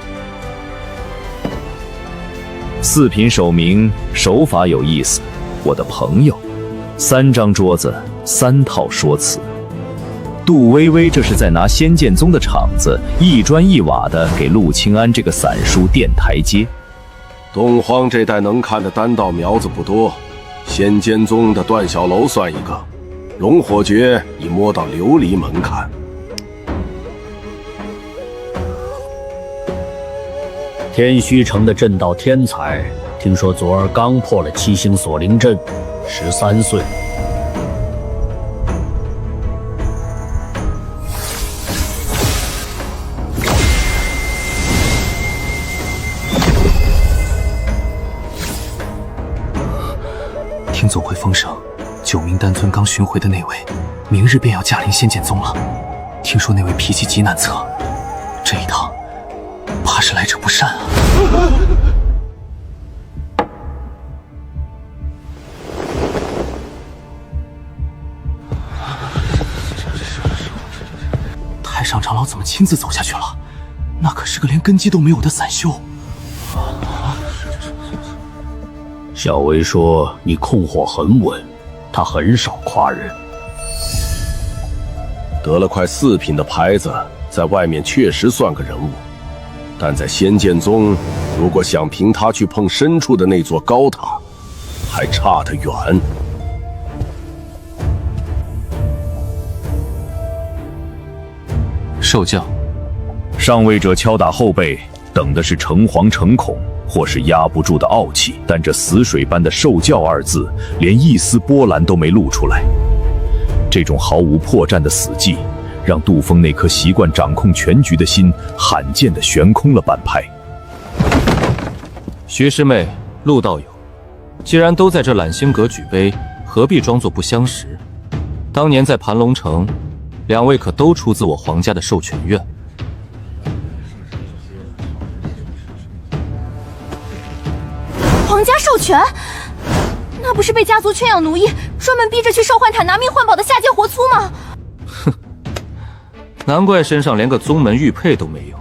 4品首名，手法有意思，我的朋友。3张桌子，3套说辞。杜微微这是在拿仙剑宗的场子，一砖一瓦的给陆清安这个散书垫台阶。东荒这代能看的丹道苗子不多，仙剑宗的段小楼算一个，龙火诀已摸到琉璃门槛。天虚城的阵道天才，听说昨儿刚破了7星锁灵阵，13岁。总会风声，九明丹尊刚寻回的那位，明日便要驾临仙剑宗了。听说那位脾气极难测，这一趟怕是来者不善啊！太上长老怎么亲自走下去了？那可是个连根基都没有的散修。小薇说你控火很稳，他很少夸人。得了块4品的牌子，在外面确实算个人物，但在仙剑宗，如果想凭他去碰深处的那座高塔，还差得远。受教。上位者敲打后背，等的是诚惶诚恐，或是压不住的傲气，但这死水般的受教2字，连一丝波澜都没露出来。这种毫无破绽的死寂，让杜峰那颗习惯掌控全局的心罕见地悬空了半拍。徐师妹、陆道友，既然都在这揽星阁举杯，何必装作不相识？当年在盘龙城，2位可都出自我皇家的授权院。皇家授权？那不是被家族圈养奴役，专门逼着去召唤塔拿命换宝的下贱活粗吗？哼，难怪身上连个宗门玉佩都没有，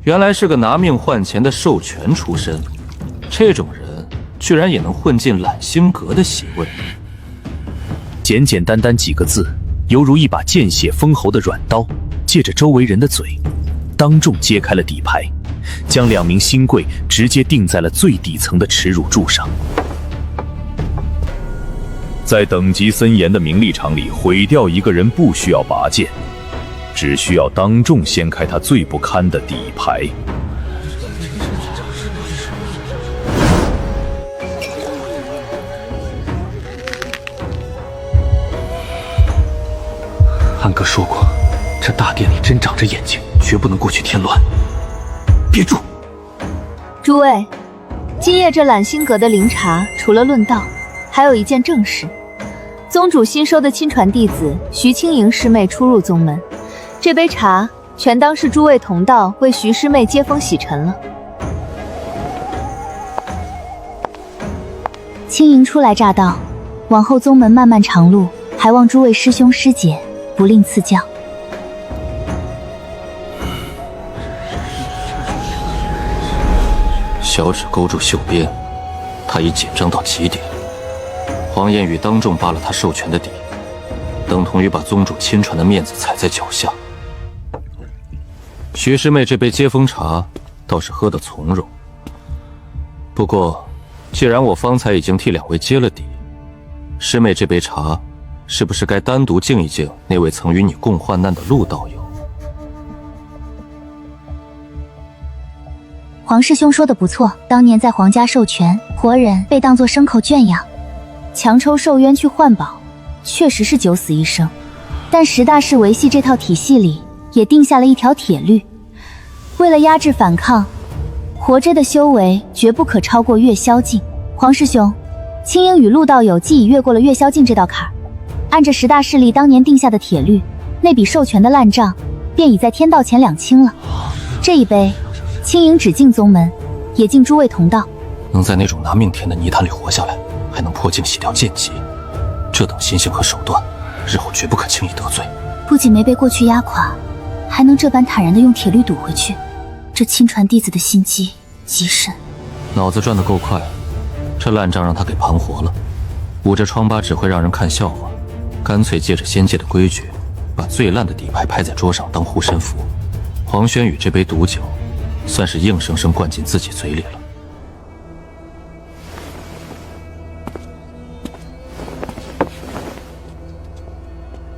原来是个拿命换钱的授权出身。这种人居然也能混进揽星阁的席位。简简单单几个字，犹如一把见血封喉的软刀，借着周围人的嘴，当众揭开了底牌，将2名新贵直接钉在了最底层的耻辱柱上。在等级森严的名利场里，毁掉一个人不需要拔剑，只需要当众掀开他最不堪的底牌。安哥说过，这大殿里真长着眼睛，绝不能过去添乱。别住！诸位，今夜这揽星阁的灵茶，除了论道，还有一件正事。宗主新收的亲传弟子徐清莹师妹出入宗门，这杯茶全当是诸位同道为徐师妹接风洗尘了。青莹初来乍到，往后宗门漫漫长路，还望诸位师兄师姐不吝赐教。小指勾住袖边，他已紧张到极点。黄燕宇当众扒了他授权的底，等同于把宗主亲传的面子踩在脚下。徐师妹这杯接风茶倒是喝得从容，不过既然我方才已经替2位接了底，师妹这杯茶是不是该单独敬一敬那位曾与你共患难的陆道友？黄师兄说的不错，当年在皇家授权，活人被当作牲口圈养，强抽受冤去换宝，确实是九死一生。但十大氏维系这套体系里也定下了一条铁律，为了压制反抗，活着的修为绝不可超过月宵境。黄师兄，青英与陆道友既已越过了月宵境这道坎儿，按着十大势力当年定下的铁律，那笔授权的烂账便已在天道前2清了。这一杯，青莹只敬宗门，也敬诸位同道。能在那种拿命填的泥潭里活下来，还能破镜洗掉剑籍，这等心性和手段，日后绝不可轻易得罪。不仅没被过去压垮，还能这般坦然地用铁律堵回去，这亲传弟子的心机极深。脑子转得够快，这烂账让他给盘活了。捂着疮疤只会让人看笑话，干脆借着仙界的规矩，把最烂的底牌拍在桌上当护身符。黄轩宇这杯毒酒，算是硬生生灌进自己嘴里了。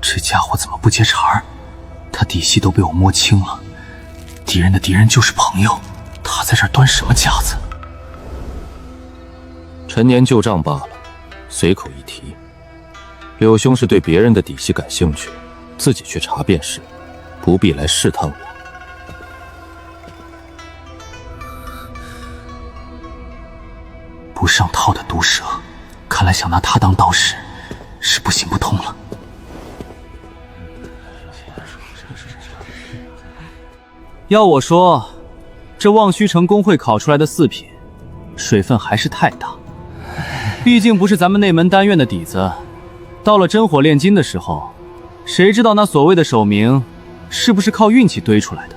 这家伙怎么不接茬儿？他底细都被我摸清了，敌人的敌人就是朋友，他在这儿端什么架子？陈年旧账罢了，随口一提。柳兄是对别人的底细感兴趣，自己去查便是，不必来试探我。不上套的毒蛇，看来想拿他当导师是不行不通了。要我说，这望虚城公会考出来的4品，水分还是太大。毕竟不是咱们内门丹院的底子，到了真火炼金的时候，谁知道那所谓的首名是不是靠运气堆出来的？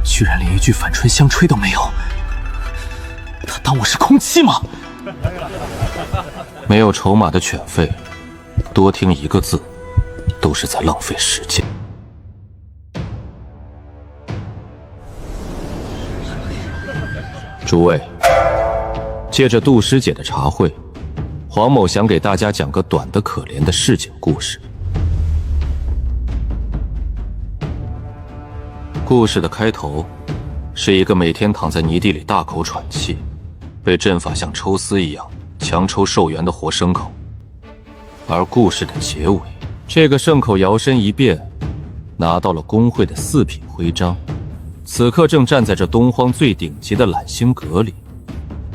居然连一句反唇相吹都没有，他当我是空气吗？没有筹码的犬吠，多听一个字，都是在浪费时间。诸位，借着杜师姐的茶会，黄某想给大家讲个短的可怜的市井故事。故事的开头是一个每天躺在泥地里大口喘气，被阵法像抽丝一样强抽寿元的活牲口。而故事的结尾，这个牲口摇身一变，拿到了工会的4品徽章，此刻正站在这东荒最顶级的揽星阁里，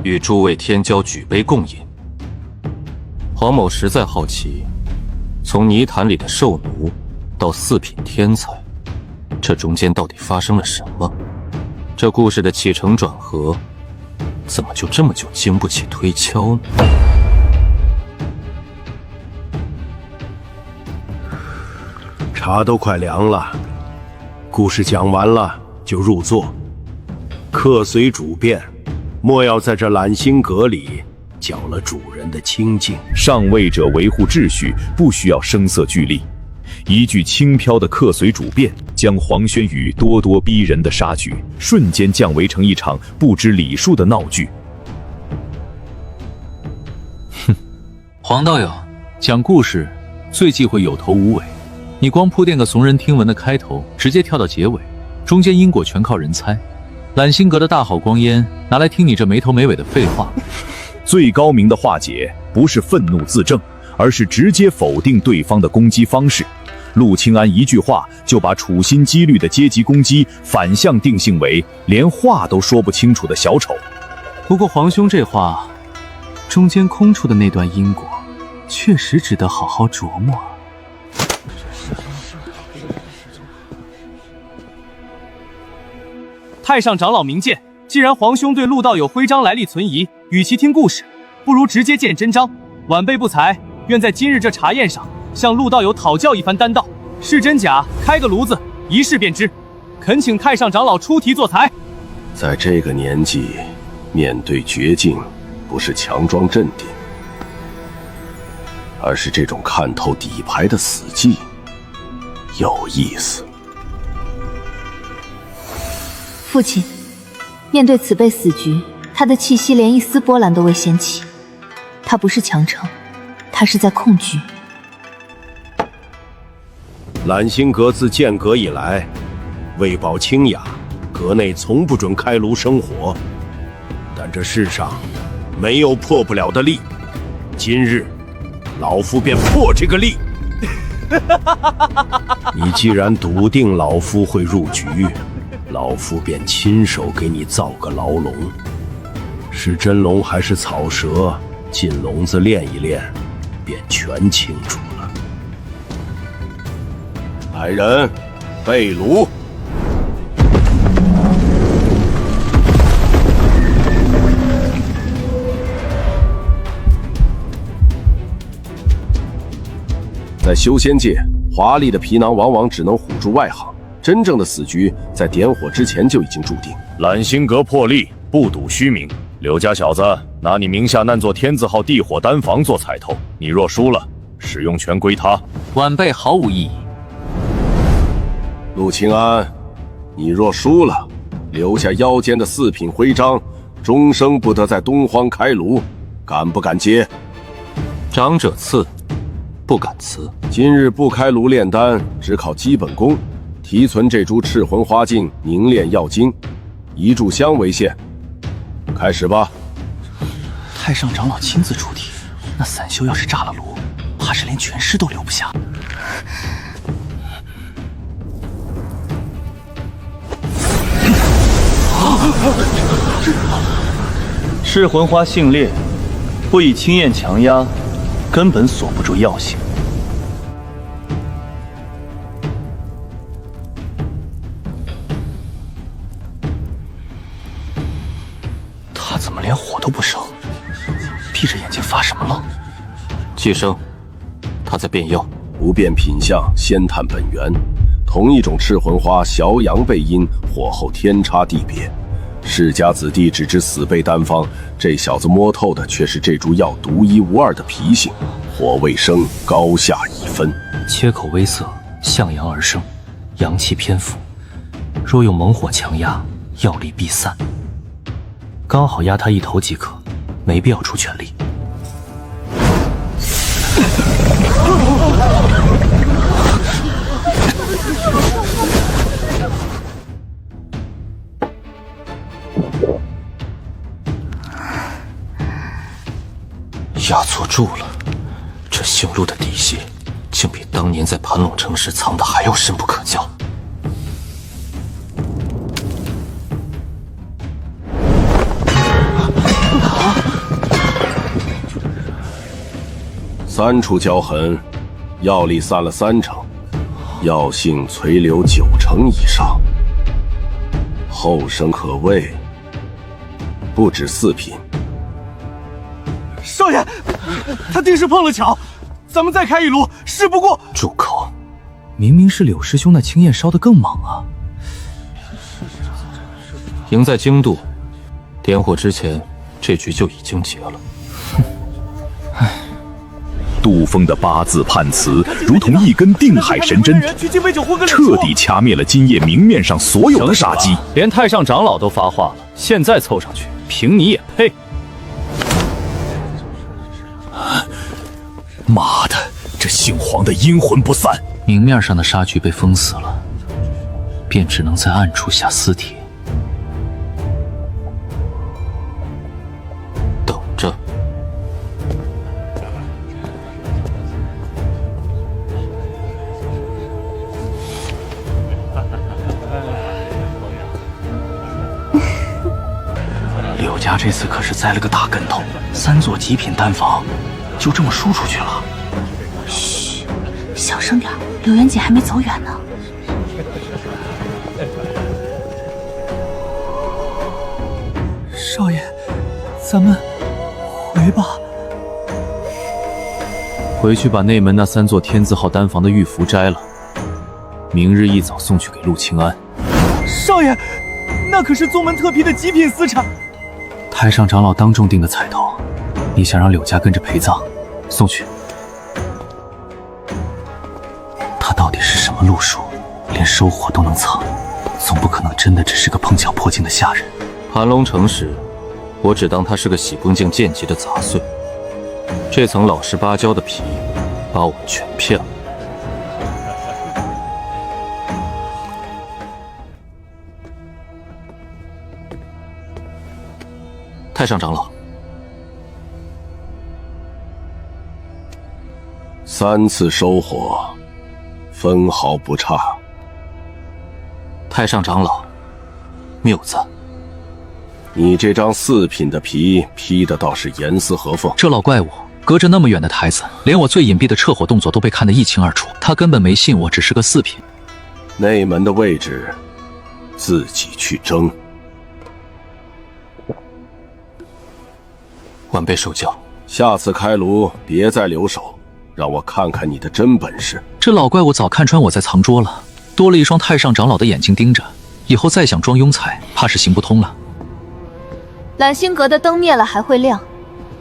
与诸位天骄举杯共饮。黄某实在好奇，从泥潭里的兽奴到4品天才，这中间到底发生了什么？这故事的起承转合，怎么就这么久经不起推敲呢？茶都快凉了，故事讲完了就入座。客随主便，莫要在这揽星阁里搅了主人的清静。上位者维护秩序，不需要声色俱厉。一句轻飘的客随主便，将黄轩宇咄咄逼人的杀局瞬间降维成一场不知礼数的闹剧。哼，黄道友讲故事最忌讳有头无尾，你光铺垫个耸人听闻的开头，直接跳到结尾，中间因果全靠人猜。揽星阁的大好光烟拿来听你这没头没尾的废话。最高明的化解不是愤怒自证，而是直接否定对方的攻击方式。陆清安一句话就把处心积虑的阶级攻击反向定性为连话都说不清楚的小丑。不过黄兄这话中间空出的那段因果确实值得好好琢磨。太上长老明鉴，既然黄兄对陆道友徽章来历存疑，与其听故事，不如直接见真章。晚辈不才，愿在今日这茶宴上向陆道友讨教一番丹道，是真假开个炉子，一试便知。恳请太上长老出题作裁。在这个年纪，面对绝境，不是强装镇定，而是这种看透底牌的死寂，有意思。父亲，面对此辈死局，他的气息连一丝波澜都未掀起。他不是强撑，他是在控局。揽星阁自建阁以来，为保清雅，阁内从不准开炉生火。但这世上没有破不了的例，今日老夫便破这个例。你既然笃定老夫会入局，老夫便亲手给你造个牢笼。是真龙还是草蛇，进笼子练一练，便全清楚了。来人，备炉。在修仙界，华丽的皮囊往往只能唬住外行，真正的死局在点火之前就已经注定。揽星阁破例，不赌虚名。刘家小子，拿你名下那座天字号地火丹房做彩头，你若输了，使用权归他。晚辈毫无异议。陆清安，你若输了，留下腰间的4品徽章，终生不得在东荒开炉，敢不敢接？长者赐，不敢辞。今日不开炉炼丹，只靠基本功，提存这株赤魂花镜凝炼药精，一炷香为限。开始吧。太上长老亲自出题，那散修要是炸了炉，怕是连全尸都留不下。噬魂花性烈，不以轻焰强压，根本锁不住药性。他怎么连火都不生？闭着眼睛发什么愣？季生，他在变药。不变品相，先探本源。同一种赤魂花，小阳背阴，火候天差地别。世家子弟只知死背单方，这小子摸透的却是这株药独一无二的脾性，火未生，高下一分。切口微涩，向阳而生，阳气偏附。若用猛火强压，药力必散。刚好压他一头即可，没必要出全力。压错住了，这修路的底细，竟比当年在盘龙城时藏的还要深不可教。3处交痕，药力散了3成，药性存留9成以上，后生可畏，不止4品。少爷，他定是碰了巧，咱们再开一炉，事不过。住口！明明是柳师兄那青焰烧得更猛啊！赢在精度，点火之前，这局就已经结了。杜峰的8字判词如同一根定海神针，彻底掐灭了今夜明面上所有的杀机。连太上长老都发话了，现在凑上去，凭你也配？妈的，这姓黄的阴魂不散！明面上的杀局被封死了，便只能在暗处下私帖。等着。柳家这次可是栽了个大跟头，3座极品丹房就这么输出去了。嘘，小声点，柳元姐还没走远呢。少爷，咱们回吧。回去把内门那3座天字号丹房的玉符摘了，明日一早送去给陆清安。少爷，那可是宗门特批的极品私产。太上长老当众定的彩头，你想让柳家跟着陪葬？送去。他到底是什么路数，连收火都能藏，总不可能真的只是个碰巧破镜的下人。盘龙城时，我只当他是个洗崩境剑级的杂碎，这层老实巴交的皮，把我全骗了。太上长老，3次收火，分毫不差。太上长老，谬赞。你这张4品的皮披的倒是严丝合缝。这老怪物隔着那么远的台子，连我最隐蔽的撤火动作都被看得一清二楚。他根本没信我只是个4品。内门的位置，自己去争。晚辈受教。下次开炉别再留手，让我看看你的真本事。这老怪物早看穿我在藏拙了，多了一双太上长老的眼睛盯着，以后再想装庸才，怕是行不通了。揽星阁的灯灭了还会亮，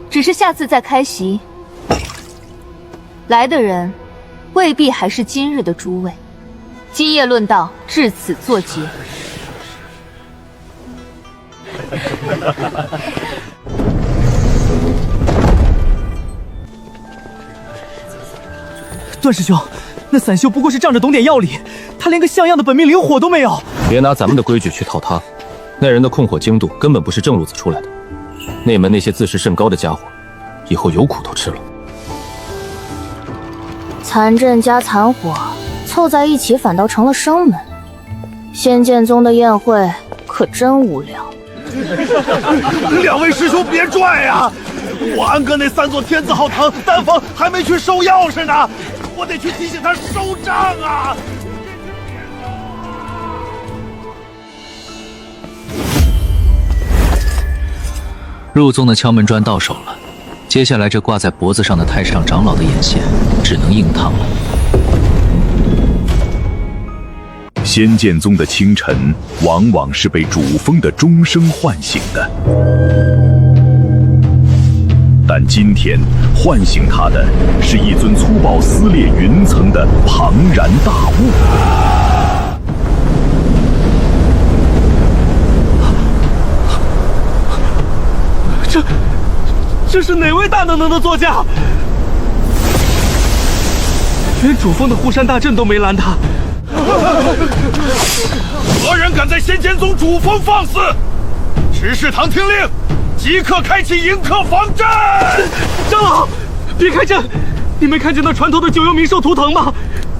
只是下次再开席，来的人未必还是今日的诸位。今夜论道至此作结。段师兄，那散修不过是仗着懂点药理，他连个像样的本命灵火都没有。别拿咱们的规矩去套他，那人的控火精度根本不是正路子出来的。内门那些自视甚高的家伙，以后有苦头吃了。残阵加残火凑在一起，反倒成了生门。仙剑宗的宴会可真无聊。两位师兄别拽呀！我安哥那3座天字号堂丹房还没去收钥匙呢，我得去提醒他收账啊！入宗的敲门砖到手了，接下来这挂在脖子上的太上长老的眼线只能硬烫了。仙剑宗的清晨，往往是被主峰的钟声唤醒的，但今天唤醒他的是一尊粗暴撕裂云层的庞然大物。这是哪位大能的座驾？连主峰的护山大阵都没拦他。何人敢在仙剑宗主峰放肆？执事堂听令，即刻开启迎客防阵！长老，别开阵！你没看见那船头的九幽冥兽图腾吗？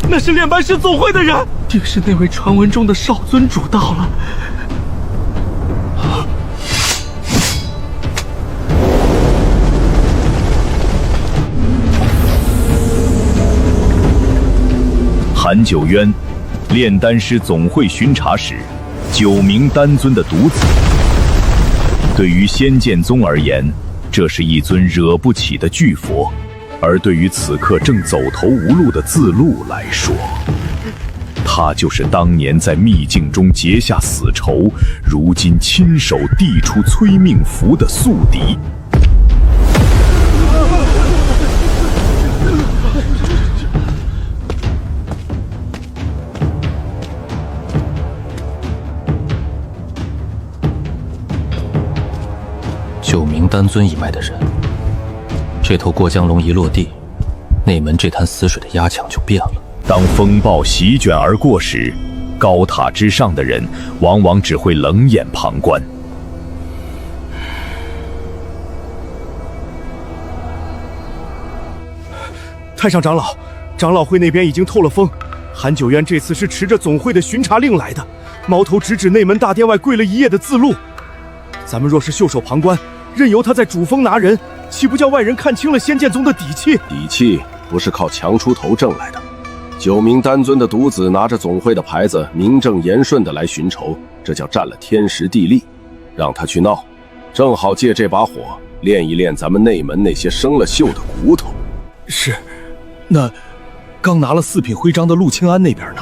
那是炼丹师总会的人，定是那位传闻中的少尊主到了。韩九渊，炼丹师总会巡查使，9名丹尊的独子。对于仙剑宗而言，这是一尊惹不起的巨佛；而对于此刻正走投无路的自路来说，他就是当年在秘境中结下死仇，如今亲手递出催命符的宿敌。9名丹尊一脉的人，这头过江龙一落地，内门这潭死水的压强就变了。当风暴席卷而过时，高塔之上的人往往只会冷眼旁观。太上长老，长老会那边已经透了风，韩九渊这次是持着总会的巡查令来的，矛头直指内门大殿外跪了一夜的自路。咱们若是袖手旁观，任由他在主峰拿人，岂不叫外人看清了仙剑宗的底气？底气不是靠强出头挣来的。9名丹尊的独子拿着总会的牌子，名正言顺的来寻仇，这叫占了天时地利。让他去闹，正好借这把火练一练咱们内门那些生了锈的骨头。是，那刚拿了4品徽章的陆清安那边呢？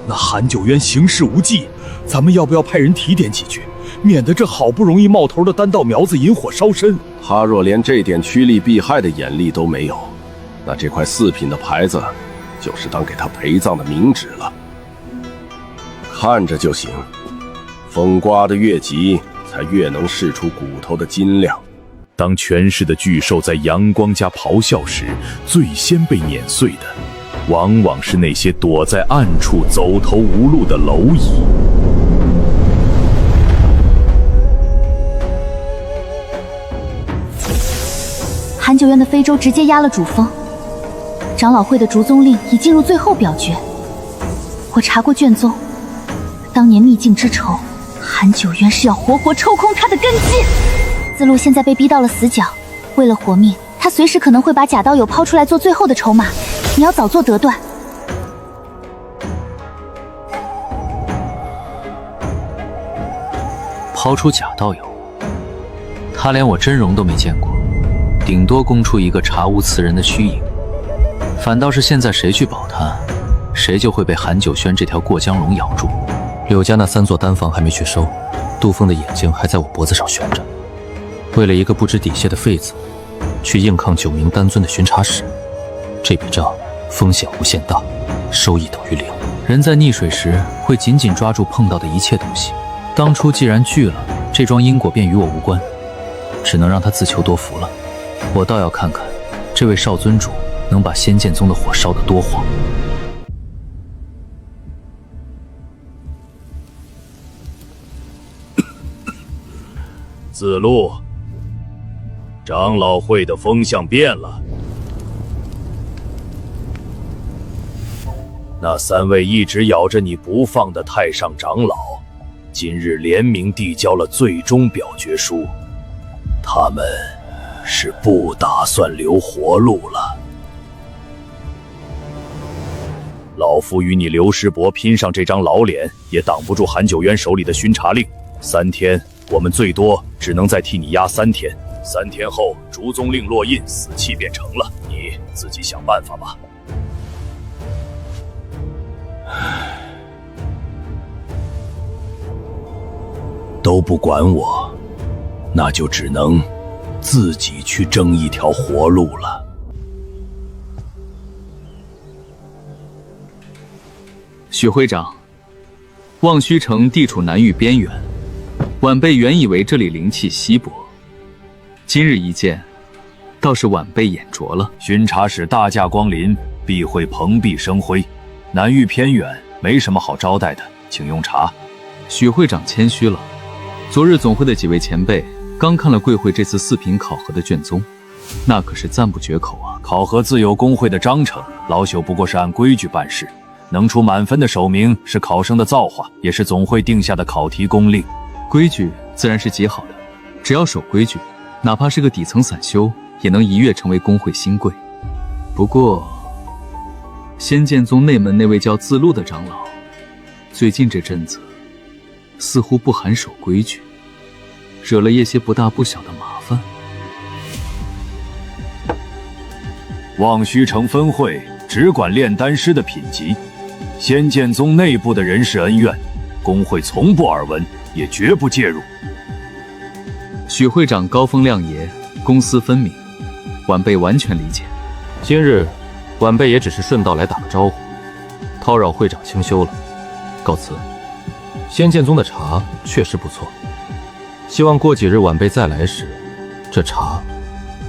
那韩九渊行事无忌，咱们要不要派人提点几句，免得这好不容易冒头的丹道苗子引火烧身？他若连这点趋利避害的眼力都没有，那这块4品的牌子就是当给他陪葬的冥纸了。看着就行，风刮得越急，才越能试出骨头的斤两。当权势的巨兽在阳光下咆哮时，最先被碾碎的往往是那些躲在暗处走投无路的蝼蚁。韩九渊的非洲直接压了主峰，长老会的逐宗令已进入最后表决。我查过卷宗，当年秘境之仇，韩九渊是要活活抽空他的根基。自路现在被逼到了死角，为了活命，他随时可能会把假道友抛出来做最后的筹码，你要早做得断。抛出假道友，他连我真容都没见过，顶多供出一个查无此人的虚影。反倒是现在谁去保他，谁就会被韩九轩这条过江龙咬住。柳家那3座丹房还没去收，杜峰的眼睛还在我脖子上悬着。为了一个不知底细的废子，去硬抗9名丹尊的巡查使，这笔账风险无限大，收益等于0。人在溺水时会紧紧抓住碰到的一切东西，当初既然聚了，这桩因果便与我无关，只能让他自求多福了。我倒要看看这位少尊主能把仙剑宗的火烧得多黄。子路，长老会的风向变了。那3位一直咬着你不放的太上长老，今日联名递交了最终表决书，他们是不打算留活路了。老夫与你刘师伯拼上这张老脸，也挡不住韩九渊手里的巡查令。3天，我们最多只能再替你压3天。3天后，逐宗令落印，死期便成了。你自己想办法吧。都不管我，那就只能自己去争一条活路了。许会长，望虚城地处南域边缘，晚辈原以为这里灵气稀薄，今日一见，倒是晚辈眼拙了。巡查使大驾光临，必会蓬荜生辉。南域偏远，没什么好招待的，请用茶。许会长谦虚了。昨日总会的几位前辈刚看了贵会这次4品考核的卷宗，那可是赞不绝口啊。考核自有工会的章程，老朽不过是按规矩办事。能出满分的首名是考生的造化，也是总会定下的考题公令。规矩自然是极好的，只要守规矩，哪怕是个底层散修，也能一跃成为工会新贵。不过，仙剑宗内门那位叫自路的长老，最近这阵子似乎不含守规矩，惹了一些不大不小的麻烦。望虚城分会只管炼丹师的品级，仙剑宗内部的人事恩怨，工会从不耳闻，也绝不介入。许会长高风亮节，公私分明，晚辈完全理解。今日晚辈也只是顺道来打个招呼，叨扰会长清修了，告辞。仙剑宗的茶确实不错，希望过几日晚辈再来时，这茶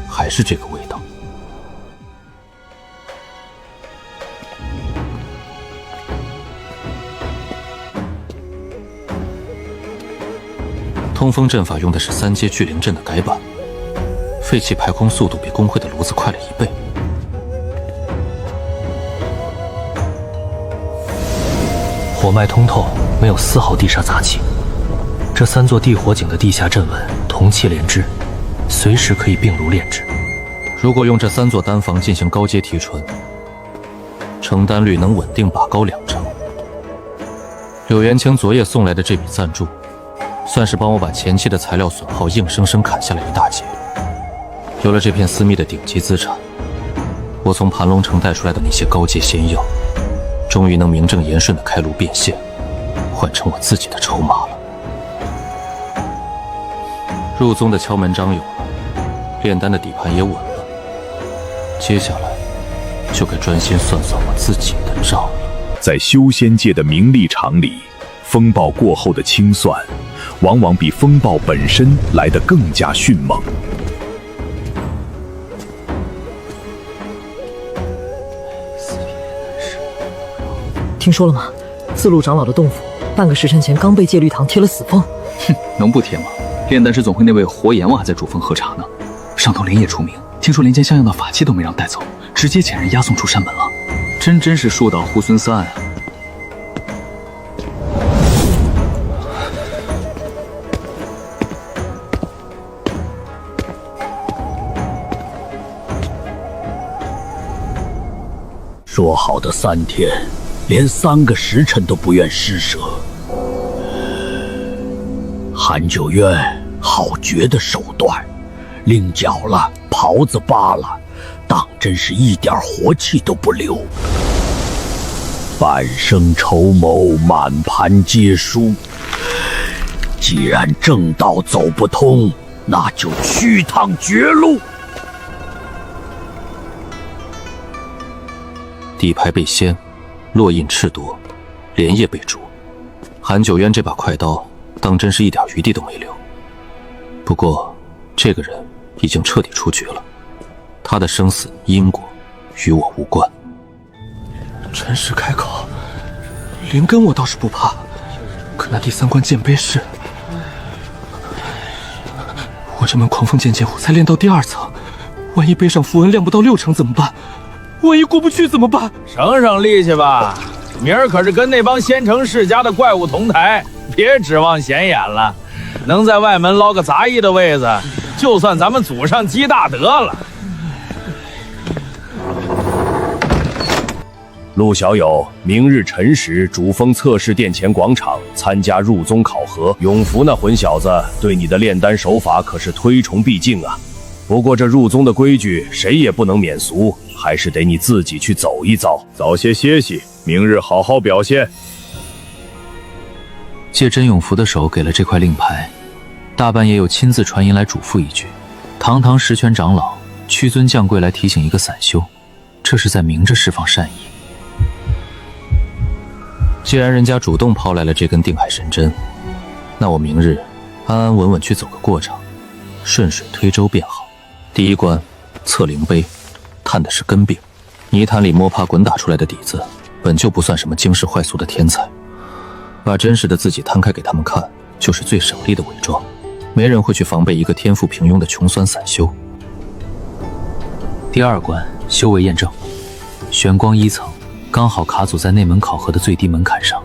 还是这个味道。通风阵法用的是3阶聚灵阵的改版，废气排空速度比工会的炉子快了1倍。火脉通透，没有丝毫地煞杂气。这3座地火井的地下阵纹同气连枝，随时可以并炉炼制。如果用这3座丹房进行高阶提纯，成丹率能稳定拔高2成。柳元清昨夜送来的这笔赞助，算是帮我把前期的材料损耗硬生生砍下来一大截。有了这片私密的顶级资产，我从盘龙城带出来的那些高阶仙药，终于能名正言顺地开炉变现，换成我自己的筹码了。入宗的敲门章有了，炼丹的底盘也稳了，接下来就该专心算算我自己的账了。在修仙界的名利场里，风暴过后的清算，往往比风暴本身来得更加迅猛。听说了吗？自路长老的洞府，半个时辰前刚被戒律堂贴了死封。哼，能不贴吗？炼丹师总会那位活阎王还在主峰喝茶呢，上头连夜出名，听说连件像样的法器都没让带走，直接遣人押送出山门了。真是树倒猢狲散啊！说好的3天，连3个时辰都不愿施舍。韩九渊好绝的手段，令绞了，袍子扒了，当真是一点活气都不留。半生筹谋，满盘皆输。既然正道走不通，那就去趟绝路。底牌被掀，落印赤夺，连夜被逐。韩九渊这把快刀，当真是一点余地都没留。不过，这个人已经彻底出局了，他的生死因果与我无关。陈氏开口，灵根我倒是不怕，可那第3关剑碑是……我这门狂风剑剑舞才练到第2层，万一背上符文亮不到6成怎么办？万一过不去怎么办？省省力气吧，明儿可是跟那帮仙城世家的怪物同台，别指望显眼了。能在外门捞个杂役的位子，就算咱们祖上积大德了。陆小友，明日辰时主峰测试殿前广场参加入宗考核。永福那混小子对你的炼丹手法可是推崇必敬啊。不过这入宗的规矩谁也不能免俗，还是得你自己去走一遭。早些歇息，明日好好表现。借甄永福的手给了这块令牌，大半夜又亲自传音来嘱咐一句：堂堂十全长老屈尊降贵来提醒一个散修，这是在明着释放善意。既然人家主动抛来了这根定海神针，那我明日安安稳稳去走个过场，顺水推舟便好。第1关测灵碑，探的是根病，泥潭里摸爬滚打出来的底子本就不算什么惊世骇俗的天才，把真实的自己摊开给他们看，就是最省力的伪装。没人会去防备一个天赋平庸的穷酸散修。第2关修为验证，玄光1层，刚好卡阻在内门考核的最低门槛上，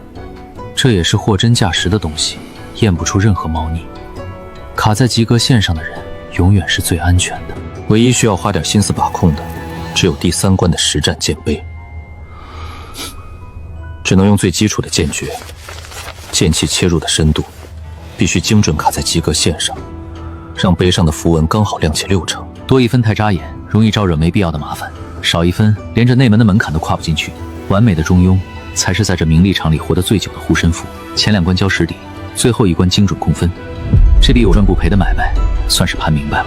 这也是货真价实的东西，验不出任何猫腻。卡在及格线上的人永远是最安全的。唯一需要花点心思把控的，只有第3关的实战剑碑，只能用最基础的剑诀，剑气切入的深度必须精准卡在及格线上，让碑上的符文刚好亮起6成。多1分太扎眼，容易招惹没必要的麻烦；少1分，连这内门的门槛都跨不进去。完美的中庸，才是在这名利场里活得最久的护身符。前2关交实底，最后1关精准控分，这笔有赚不赔的买卖，算是盘明白了。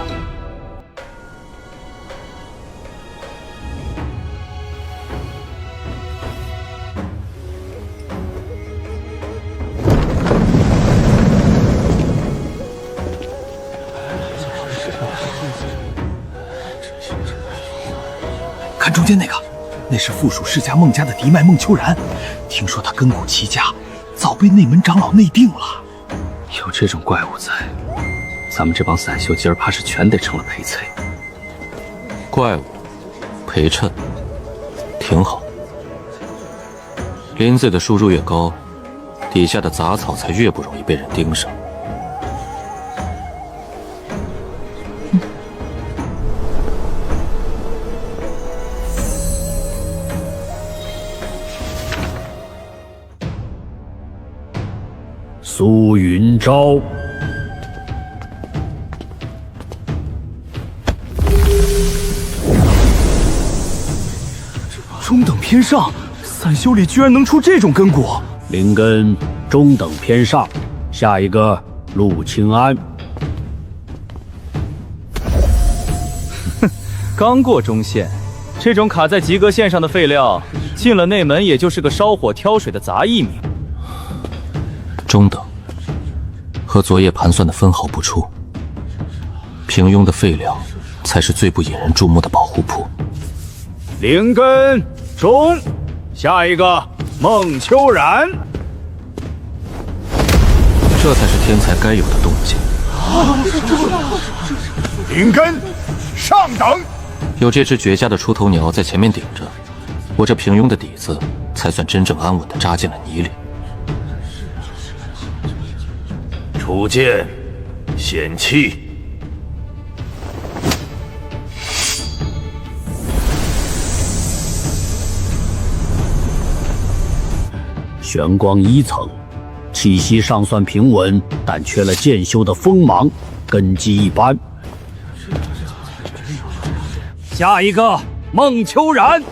看中间那个，那是附属世家孟家的嫡脉孟秋然，听说他根骨奇佳，早被内门长老内定了。有这种怪物在，咱们这帮散修今儿怕是全得成了陪催。怪物陪衬挺好，林子的树柱越高，底下的杂草才越不容易被人盯上。苏云昭，中等偏上，散修里居然能出这种根骨。灵根中等偏上，下一个陆清安。哼，刚过中线，这种卡在及格线上的废料，进了内门也就是个烧火挑水的杂役名。中等，和昨夜盘算的分毫不出。平庸的废料，才是最不引人注目的保护铺。灵根中，下一个孟秋然。这才是天才该有的动静。灵根上等，有这只绝佳的出头鸟在前面顶着，我这平庸的底子才算真正安稳地扎进了泥里。初见显气，玄光1层，气息尚算平稳，但缺了剑修的锋芒，根基一般。下一个孟秋然，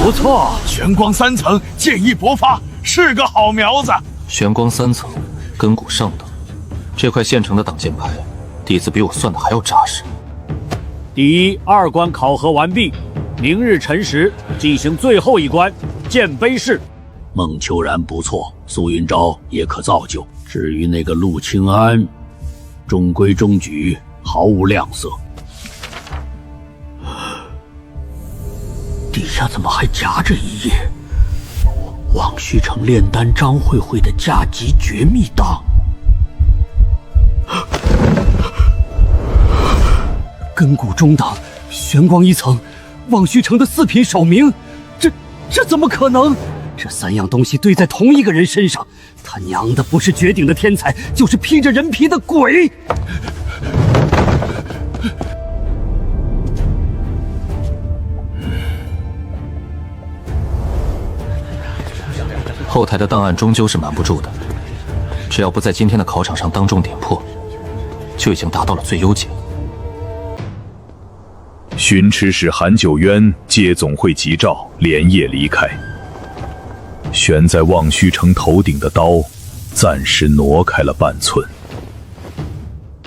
不错，玄光3层，剑意勃发，是个好苗子。玄光3层，根骨上等，这块现成的挡剑牌，底子比我算的还要扎实。第2关考核完毕，明日辰时进行最后1关剑碑式。孟秋然不错，苏云昭也可造就。至于那个陆清安，中规中矩，毫无亮色。底下怎么还夹着一页？望虚城炼丹张慧慧的加级绝密档。根骨中档，玄光一层，望虚城的4品首名，这怎么可能？这3样东西堆在同一个人身上，他娘的不是绝顶的天才，就是披着人皮的鬼！后台的档案终究是瞒不住的，只要不在今天的考场上当众点破，就已经达到了最优解。巡池使韩九渊借总会急召，连夜离开。悬在望虚城头顶的刀，暂时挪开了半寸。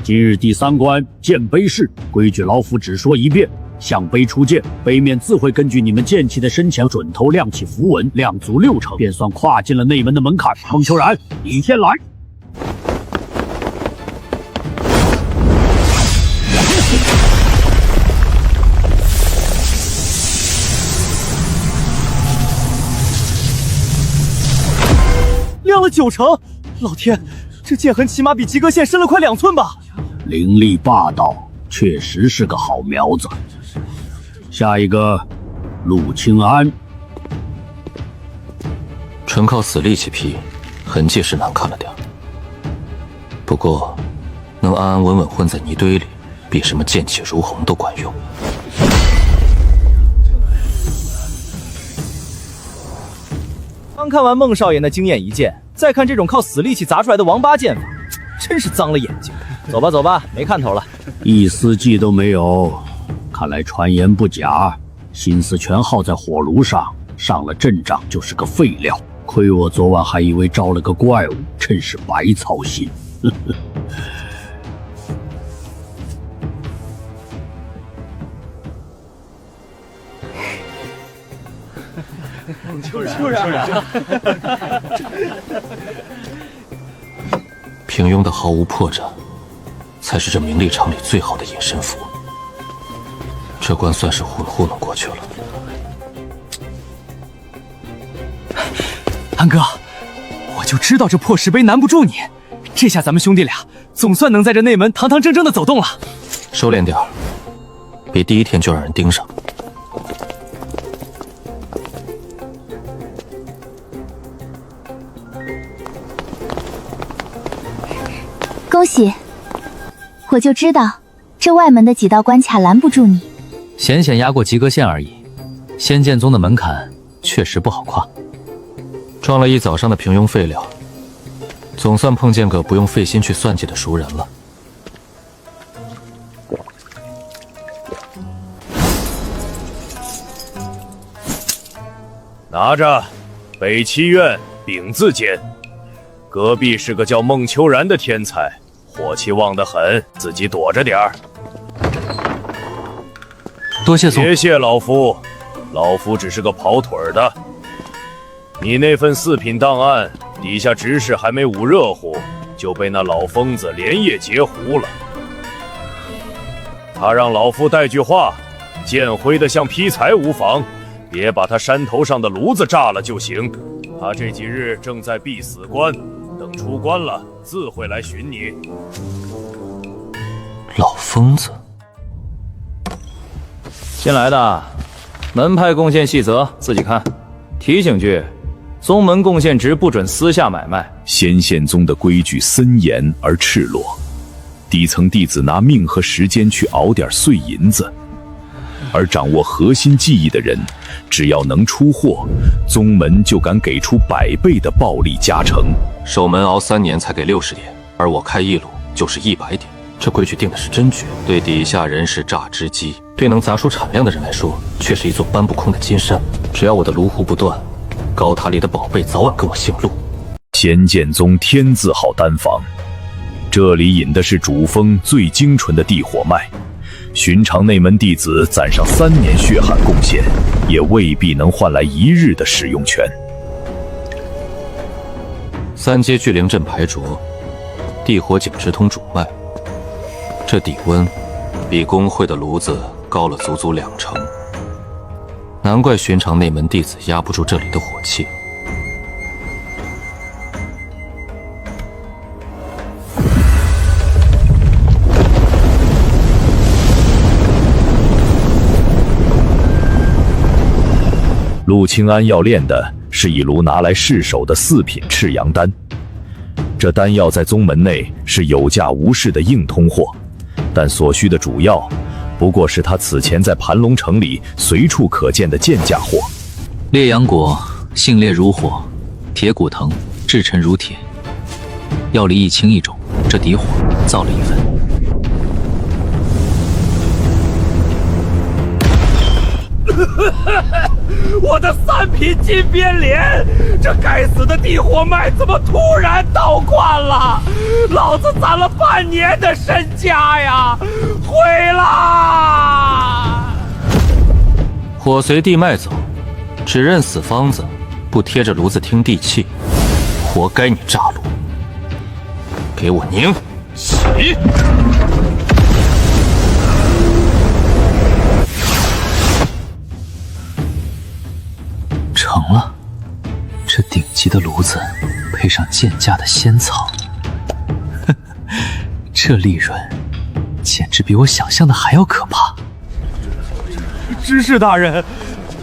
今日第3关剑碑式，规矩老夫只说一遍。向碑出剑，碑面自会根据你们剑气的深浅，准头亮起符文，亮足6成，便算跨进了内门的门槛。孟秋然，你先来。亮了9成，老天，这剑痕起码比及格线深了快2寸吧？凌厉霸道，确实是个好苗子。下一个，陆清安。纯靠死力气劈，痕迹是难看了点，不过能安安稳稳混在泥堆里，比什么剑气如虹都管用。刚看完孟少爷那惊艳一剑，再看这种靠死力气砸出来的王八剑法，真是脏了眼睛。走吧走吧，没看头了，一丝迹都没有。看来传言不假，心思全耗在火炉上，上了阵仗就是个废料。亏我昨晚还以为招了个怪物，真是白操心。平庸的毫无破绽，才是这名利场里最好的隐身符。这关算是糊弄过去了。安哥，我就知道这破石碑难不住你，这下咱们兄弟俩总算能在这内门堂堂正正的走动了。收敛点儿，别第一天就让人盯上。恭喜！我就知道，这外门的几道关卡拦不住你。险险压过及格线而已，仙剑宗的门槛确实不好跨。撞了一早上的平庸废料，总算碰见个不用费心去算计的熟人了。拿着，北七院丙字间，隔壁是个叫孟秋然的天才，火气旺得很，自己躲着点儿。多谢总，别谢老夫，老夫只是个跑腿的。你那份4品档案，底下执事还没捂热乎，就被那老疯子连夜截胡了。他让老夫带句话，剑挥得像劈柴无妨，别把他山头上的炉子炸了就行。他这几日正在闭死关，等出关了，自会来寻你。老疯子。新来的，门派贡献细则自己看。提醒句，宗门贡献值不准私下买卖。仙剑宗的规矩森严而赤裸，底层弟子拿命和时间去熬点碎银子，而掌握核心技艺的人，只要能出货，宗门就敢给出100倍的暴力加成。守门熬3年才给60点，而我开一路就是100点。这规矩定的是真绝，对底下人是榨汁机，对能砸出产量的人来说，却是一座搬不空的金山。只要我的炉壶不断，高塔里的宝贝早晚跟我姓陆。仙剑宗天字号丹房，这里引的是主峰最精纯的地火脉，寻常内门弟子攒上3年血汗贡献，也未必能换来1日的使用权。3阶聚灵阵排着，地火井直通主脉，这底温比工会的炉子高了足足2成，难怪寻常内门弟子压不住这里的火气。陆清安要炼的是一炉拿来试手的4品赤阳丹，这丹药在宗门内是有价无市的硬通货，但所需的主药不过是他此前在盘龙城里随处可见的贱价货。烈阳果性烈如火，铁骨藤制沉如铁，药力一轻一重，这底火造了一份。我的3品金边莲，这该死的地火脉怎么突然倒灌了？老子攒了半年的身家呀，毁啦！火随地脉走，只认死方子，不贴着炉子听地气，活该你炸炉！给我拧起！成了，这顶级的炉子配上贱价的仙草，这利润简直比我想象的还要可怕。知事大人，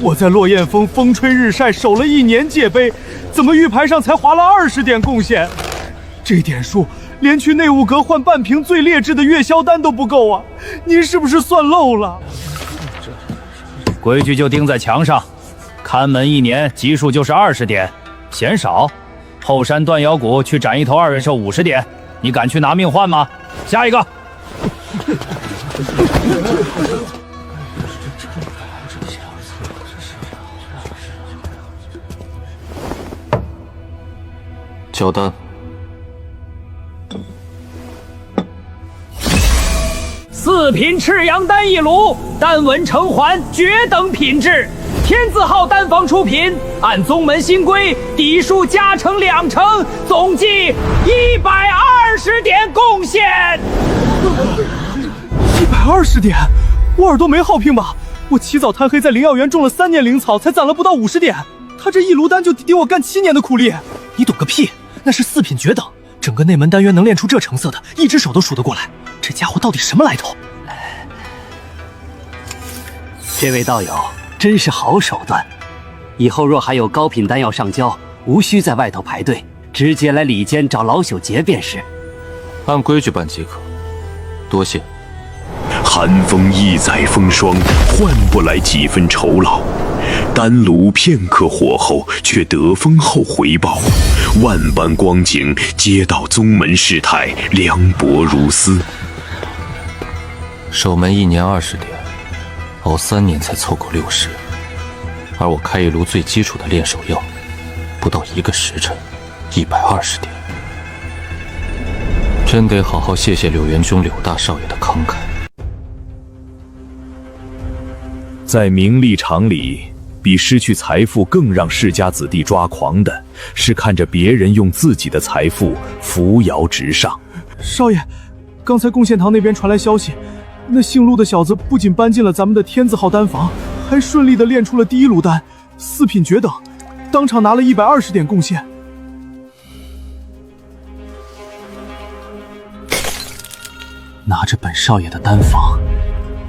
我在落雁峰风吹日晒守了1年界碑，怎么玉牌上才划了20点贡献？这点数连去内务阁换半瓶最劣质的月销丹都不够啊！您是不是算漏了？规矩就钉在墙上。看门1年级数就是20点，嫌少？后山断妖谷去斩一头2人兽50点，你敢去拿命换吗？下一个。交单。4品赤阳丹1炉，丹纹成环，绝等品质。天字号丹房出品，按宗门新规，底数加成2成，总计120点贡献。120点，我耳朵没好病吧？我起早贪黑在灵药园种了3年灵草，才攒了不到50点。他这1炉丹就抵我干7年的苦力。你懂个屁！那是4品绝等，整个内门丹渊能练出这成色的，一只手都数得过来。这家伙到底什么来头？这位道友真是好手段，以后若还有高品丹药上交，无需在外头排队，直接来里间找老朽节便是。按规矩办即可，多谢。寒风一载风霜，换不来几分酬劳。丹炉片刻火候，却得风后回报。万般光景，皆道宗门世态凉薄如斯。守门1年20点，熬3年才凑够60，而我开一炉最基础的炼手药，不到1个时辰，120点。真得好好谢谢柳元宗柳大少爷的慷慨。在名利场里，比失去财富更让世家子弟抓狂的是看着别人用自己的财富扶摇直上。少爷，刚才贡献堂那边传来消息，那姓陆的小子不仅搬进了咱们的天字号丹房，还顺利地炼出了第1炉丹，4品绝等，当场拿了120点贡献。拿着本少爷的丹房，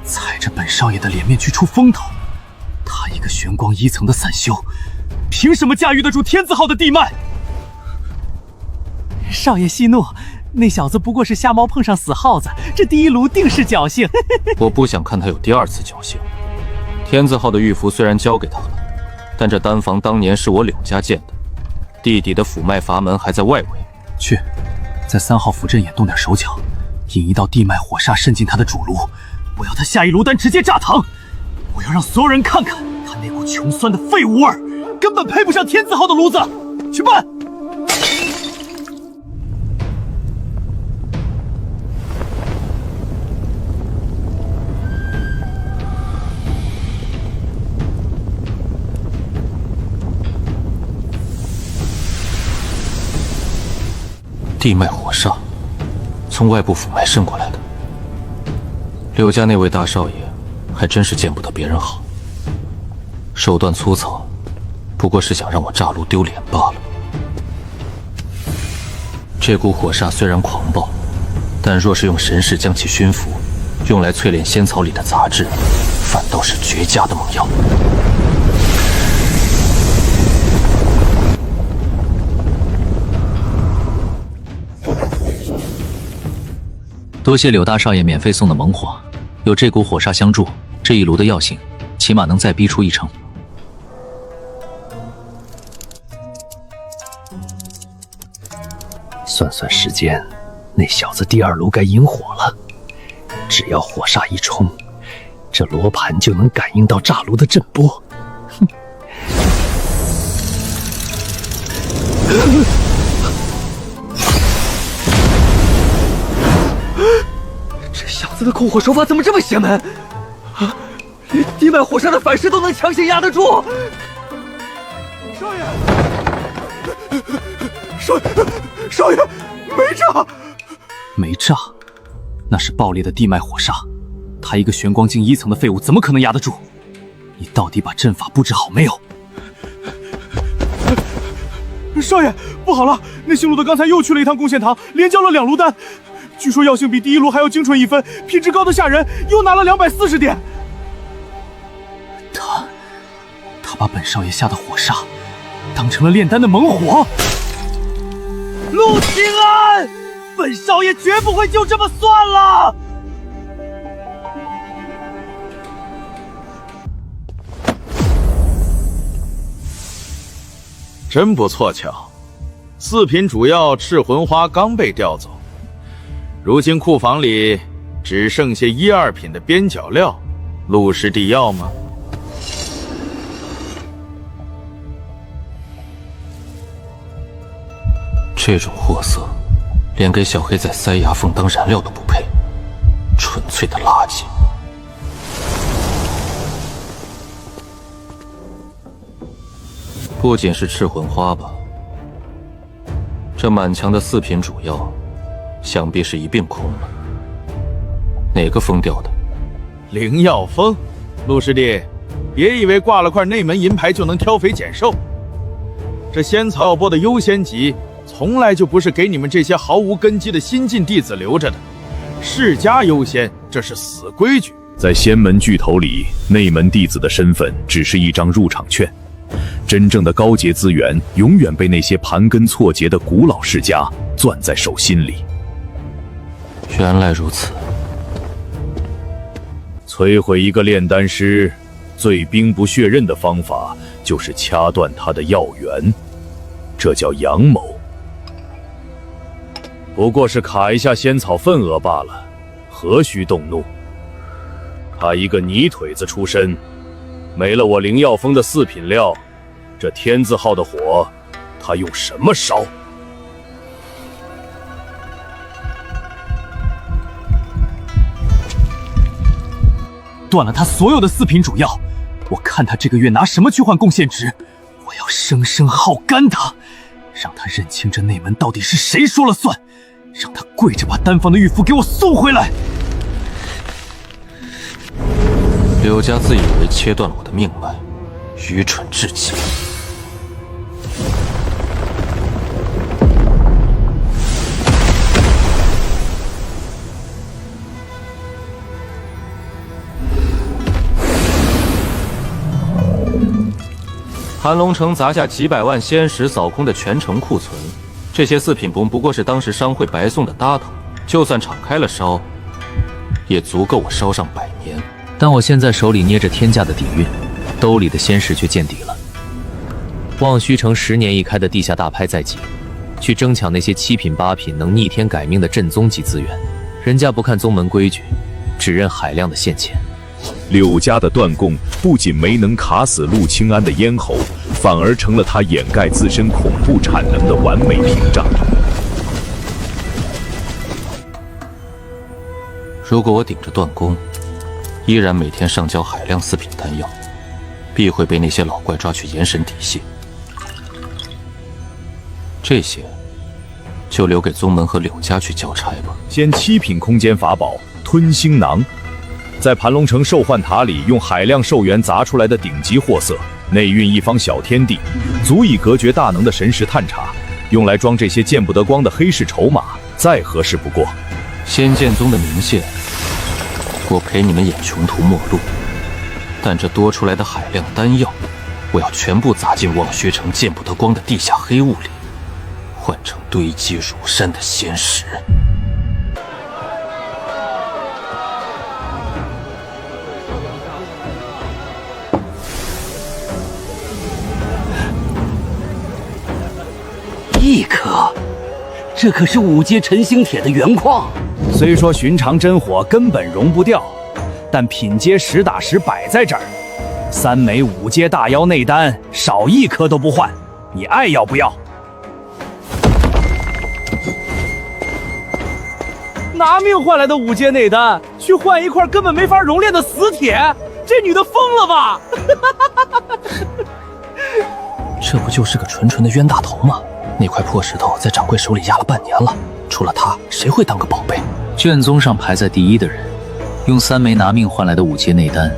踩着本少爷的脸面去出风头，他一个玄光1层的散修，凭什么驾驭得住天字号的地脉？少爷息怒，那小子不过是瞎猫碰上死耗子，这第1炉定是侥幸。我不想看他有第2次侥幸。天字号的玉符虽然交给他了，但这丹房当年是我柳家建的，地底的府脉阀门还在外围。去，在3号符阵眼动点手脚，引一道地脉火煞渗进他的主炉，我要他下1炉丹直接炸膛！我要让所有人看看他那股穷酸的废物味儿，根本配不上天字号的炉子！去办！地脉火煞，从外部府脉渗过来的。柳家那位大少爷，还真是见不得别人好。手段粗糙，不过是想让我炸炉丢脸罢了。这股火煞虽然狂暴，但若是用神识将其熏服，用来淬炼仙草里的杂质，反倒是绝佳的猛药。多谢柳大少爷免费送的猛火，有这股火煞相助，这一炉的药性起码能再逼出1成。算算时间，那小子第2炉该引火了。只要火煞一冲，这罗盘就能感应到炸炉的震波。这小子的控火手法怎么这么邪门啊！连地脉火煞的反噬都能强行压得住。少爷，少爷，没炸，没炸，那是爆裂的地脉火煞。他一个玄光境1层的废物，怎么可能压得住？你到底把阵法布置好没有？少爷，不好了！那姓陆的刚才又去了一趟贡献堂，连交了2炉丹，据说药性比第1炉还要精纯1分，品质高得吓人，又拿了240点。他把本少爷下的火煞当成了炼丹的猛火。陆清安，本少爷绝不会就这么算了。真不凑巧，4品主药赤魂花刚被调走，如今库房里只剩下1、2品的边角料，陆师弟要吗？这种货色，连给小黑仔塞牙缝当燃料都不配，纯粹的垃圾。不仅是赤魂花吧，这满墙的4品主药，想必是一并空了。哪个疯掉的？灵药峰，陆师弟，别以为挂了块内门银牌就能挑肥拣瘦。这仙草药钵的优先级，从来就不是给你们这些毫无根基的新进弟子留着的，世家优先，这是死规矩。在仙门巨头里，内门弟子的身份只是一张入场券。真正的高阶资源永远被那些盘根错节的古老世家攥在手心里。原来如此。摧毁一个炼丹师，最兵不血刃的方法就是掐断他的药源，这叫阳谋。不过是卡一下仙草份额罢了，何须动怒？他一个泥腿子出身，没了我灵药峰的4品料，这天字号的火，他用什么烧？断了他所有的4品主药，我看他这个月拿什么去换贡献值？我要生生耗干他，让他认清这内门到底是谁说了算，让他跪着把丹房的玉符给我送回来。柳家自以为切断了我的命脉，愚蠢至极。盘龙城砸下几百万仙石，扫空的全城库存。这些4品不过是当时商会白送的搭头，就算敞开了烧，也足够我烧上100年。但我现在手里捏着天价的底蕴，兜里的仙石却见底了。望虚城10年一开的地下大拍在即，去争抢那些7品8品能逆天改命的正宗级资源，人家不看宗门规矩，只认海量的现钱。柳家的断供不仅没能卡死陆清安的咽喉，反而成了他掩盖自身恐怖产能的完美屏障。如果我顶着断供，依然每天上交海量4品丹药，必会被那些老怪抓去严审底细。这些就留给宗门和柳家去交差吧。先7品空间法宝吞星囊，在盘龙城兽幻塔里用海量兽源砸出来的顶级货色，内蕴一方小天地，足以隔绝大能的神识探查，用来装这些见不得光的黑市筹码，再合适不过。仙剑宗的明线，我陪你们演穷途末路，但这多出来的海量丹药，我要全部砸进望虚城见不得光的地下黑雾里，换成堆积如山的仙石。1颗，这可是5阶晨星铁的原矿。虽说寻常真火根本熔不掉，但品阶实打实摆在这儿，3枚5阶大妖内丹，少1颗都不换，你爱要不要？拿命换来的5阶内丹，去换一块根本没法熔炼的死铁，这女的疯了吧？这不就是个纯纯的冤大头吗？那块破石头在掌柜手里压了半年了，除了他，谁会当个宝贝？卷宗上排在第1的人，用3枚拿命换来的5阶内丹，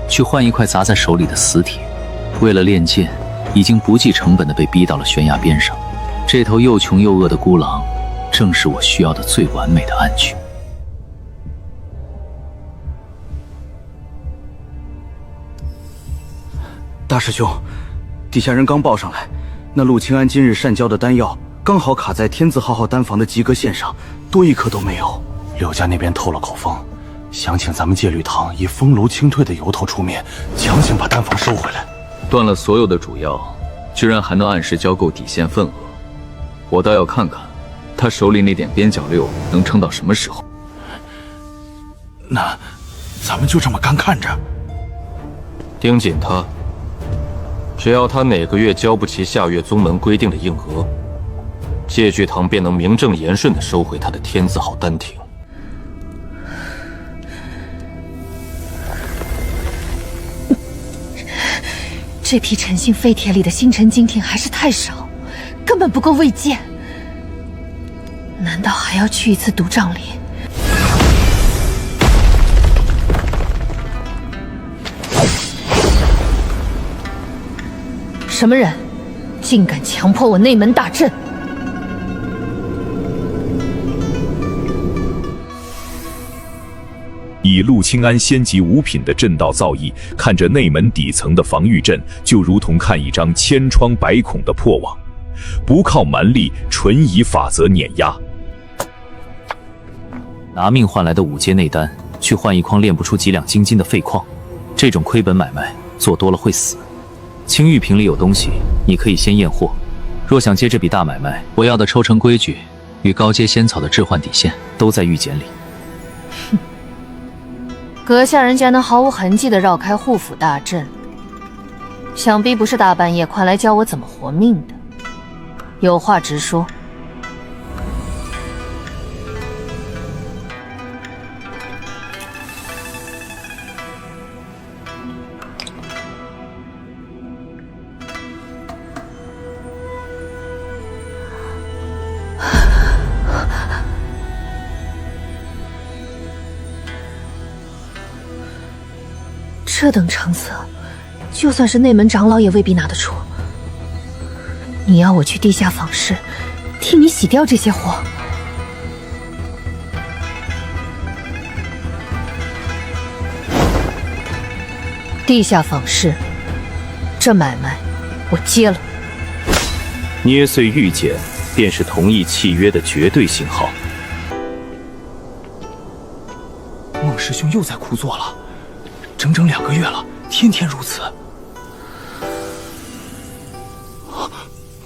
去换一块砸在手里的死铁。为了练剑，已经不计成本的被逼到了悬崖边上。这头又穷又饿的孤狼，正是我需要的最完美的安全。大师兄，底下人刚报上来，那陆清安今日善交的丹药刚好卡在天字浩丹房的及格线上，多1颗都没有。柳家那边透了口风，想请咱们戒律堂以风炉清退的由头出面，强行把丹房收回来。断了所有的主药，居然还能按时交够底线份额，我倒要看看他手里那点边角料能撑到什么时候。那咱们就这么干看着？盯紧他，只要他哪个月交不齐下月宗门规定的硬额，戒具堂便能名正言顺地收回他的天字号丹庭。这批诚信废铁里的星辰精铁还是太少，根本不够喂剑。难道还要去一次毒瘴里？什么人，竟敢强迫我内门大阵？以陆清安仙级5品的阵道造诣，看着内门底层的防御阵，就如同看一张千疮百孔的破网，不靠蛮力，纯以法则碾压。拿命换来的5阶内丹，去换一筐炼不出几两金金的废矿，这种亏本买卖做多了会死。青玉瓶里有东西，你可以先验货。若想接这笔大买卖，我要的抽成规矩与高阶仙草的置换底线都在玉简里。哼，阁下人家能毫无痕迹地绕开护府大阵，想必不是大半夜快来教我怎么活命的。有话直说。这等成色，就算是内门长老也未必拿得出。你要我去地下访视，替你洗掉这些货？地下访视，这买卖我接了。捏碎玉简，便是同意契约的绝对信号。孟师兄又在枯坐了。整整2个月了，天天如此。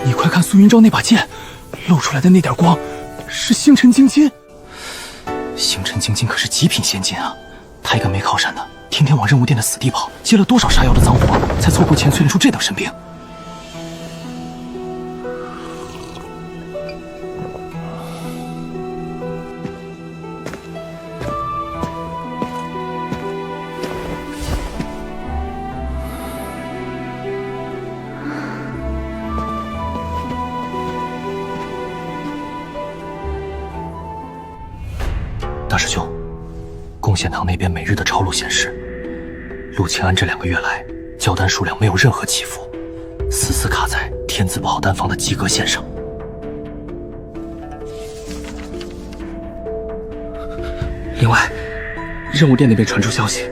你快看苏云昭那把剑，露出来的那点光，是星辰精金。星辰精金可是极品仙金啊！他一个没靠山的，天天往任务殿的死地跑，接了多少杀妖的脏活，才凑够钱淬炼出这等神兵。大师兄，贡献堂那边每日的抄录显示，陆清安这2个月来交单数量没有任何起伏，死死卡在天字宝丹房的及格线上。另外，任务殿那边传出消息，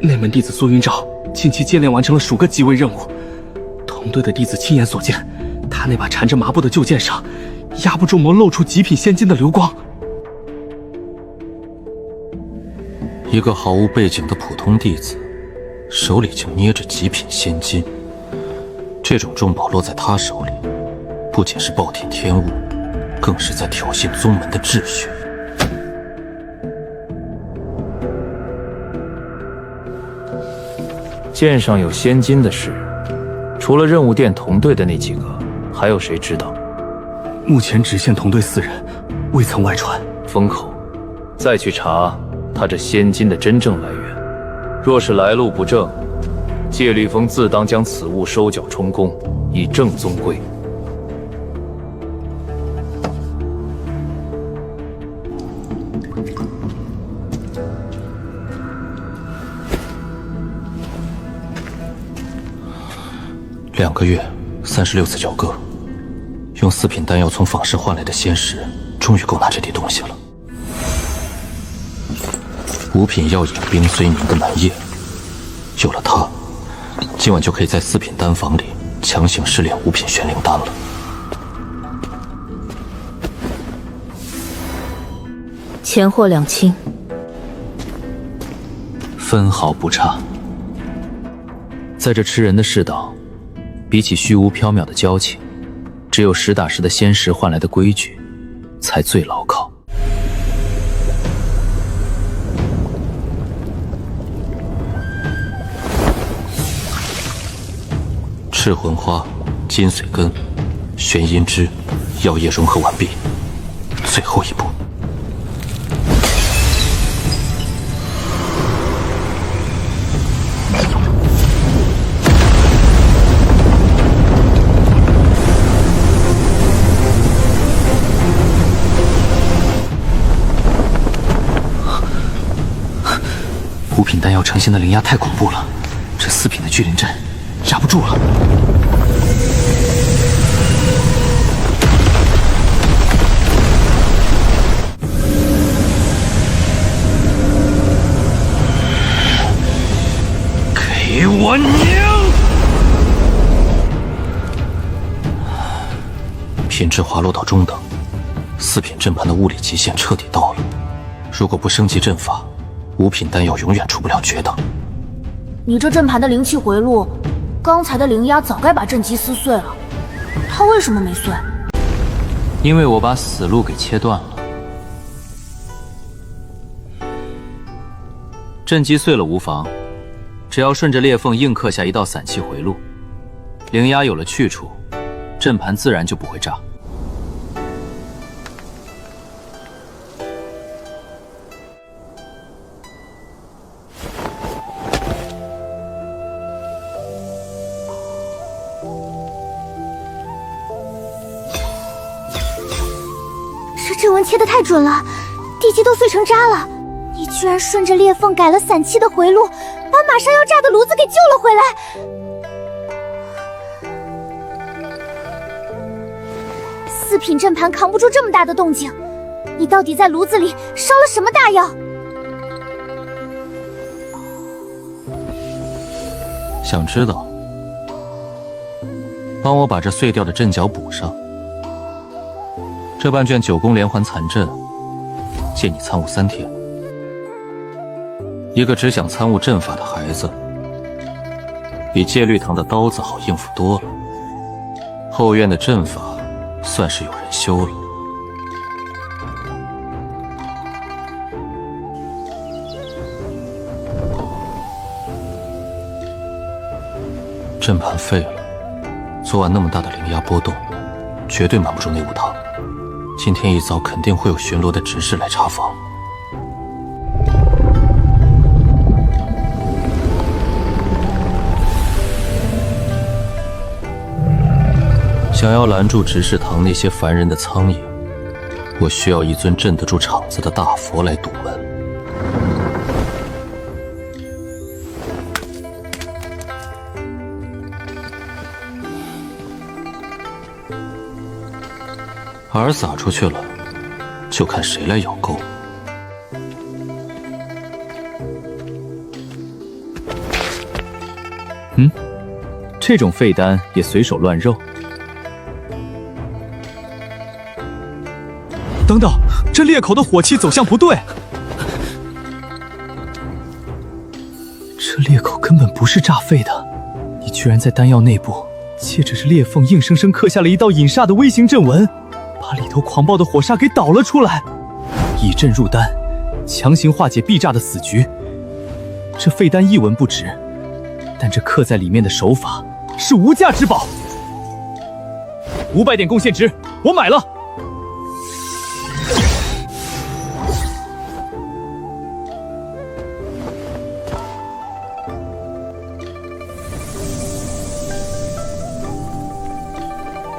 内门弟子苏云昭近期接连完成了数个极位任务，同队的弟子亲眼所见，他那把缠着麻布的旧剑上，压不住眸露出极品仙金的流光。一个毫无背景的普通弟子，手里就捏着极品仙金，这种重宝落在他手里，不仅是暴殄天物，更是在挑衅宗门的秩序。剑上有仙金的事，除了任务殿同队的那几个，还有谁知道？目前只限同队4人，未曾外传。封口，再去查他这仙金的真正来源。若是来路不正，戒律峰自当将此物收缴充公，以正宗规。2个月，36次交割，用4品丹药从坊市换来的仙石，终于够拿这点东西了。5品药引冰虽凝的门液，有了它，今晚就可以在4品丹房里强行试炼5品玄灵丹了。钱货两清，分毫不差。在这吃人的世道，比起虚无缥缈的交情，只有实打实的仙石换来的规矩，才最牢靠。赤魂花、金髓根、玄阴枝、药液融合完毕，最后一步。5品丹药呈现的灵压太恐怖了，这4品的聚灵阵压不住了。给我拧！品质滑落到中等，4品阵盘的物理极限彻底到了。如果不升级阵法，5品丹药永远出不了绝等。你这阵盘的灵气回路，刚才的灵压早该把阵基撕碎了，它为什么没碎？因为我把死路给切断了。阵基碎了无妨，只要顺着裂缝硬刻下一道散气回路，灵压有了去处，阵盘自然就不会炸。阵纹切得太准了，地基都碎成渣了。你居然顺着裂缝改了散气的回路，把马上要炸的炉子给救了回来。4品阵盘扛不住这么大的动静，你到底在炉子里烧了什么大药？想知道？帮我把这碎掉的阵脚补上。这半卷9宫连环残阵，借你参悟3天。一个只想参悟阵法的孩子，比戒律堂的刀子好应付多了。后院的阵法，算是有人修了。阵盘废了，昨晚那么大的灵压波动，绝对瞒不住内务堂。今天一早肯定会有巡逻的执事来查房。想要拦住执事堂那些烦人的苍蝇，我需要一尊镇得住场子的大佛来堵门。饵撒出去了，就看谁来咬钩。这种废丹也随手乱肉。等等，这裂口的火气走向不对。这裂口根本不是炸废的，你居然在丹药内部接着是裂缝硬生生刻下了一道引煞的微型阵纹，把里头狂暴的火煞给导了出来，以阵入丹，强行化解壁煞的死局。这废丹一文不值，但这刻在里面的手法是无价之宝。500点贡献值，我买了。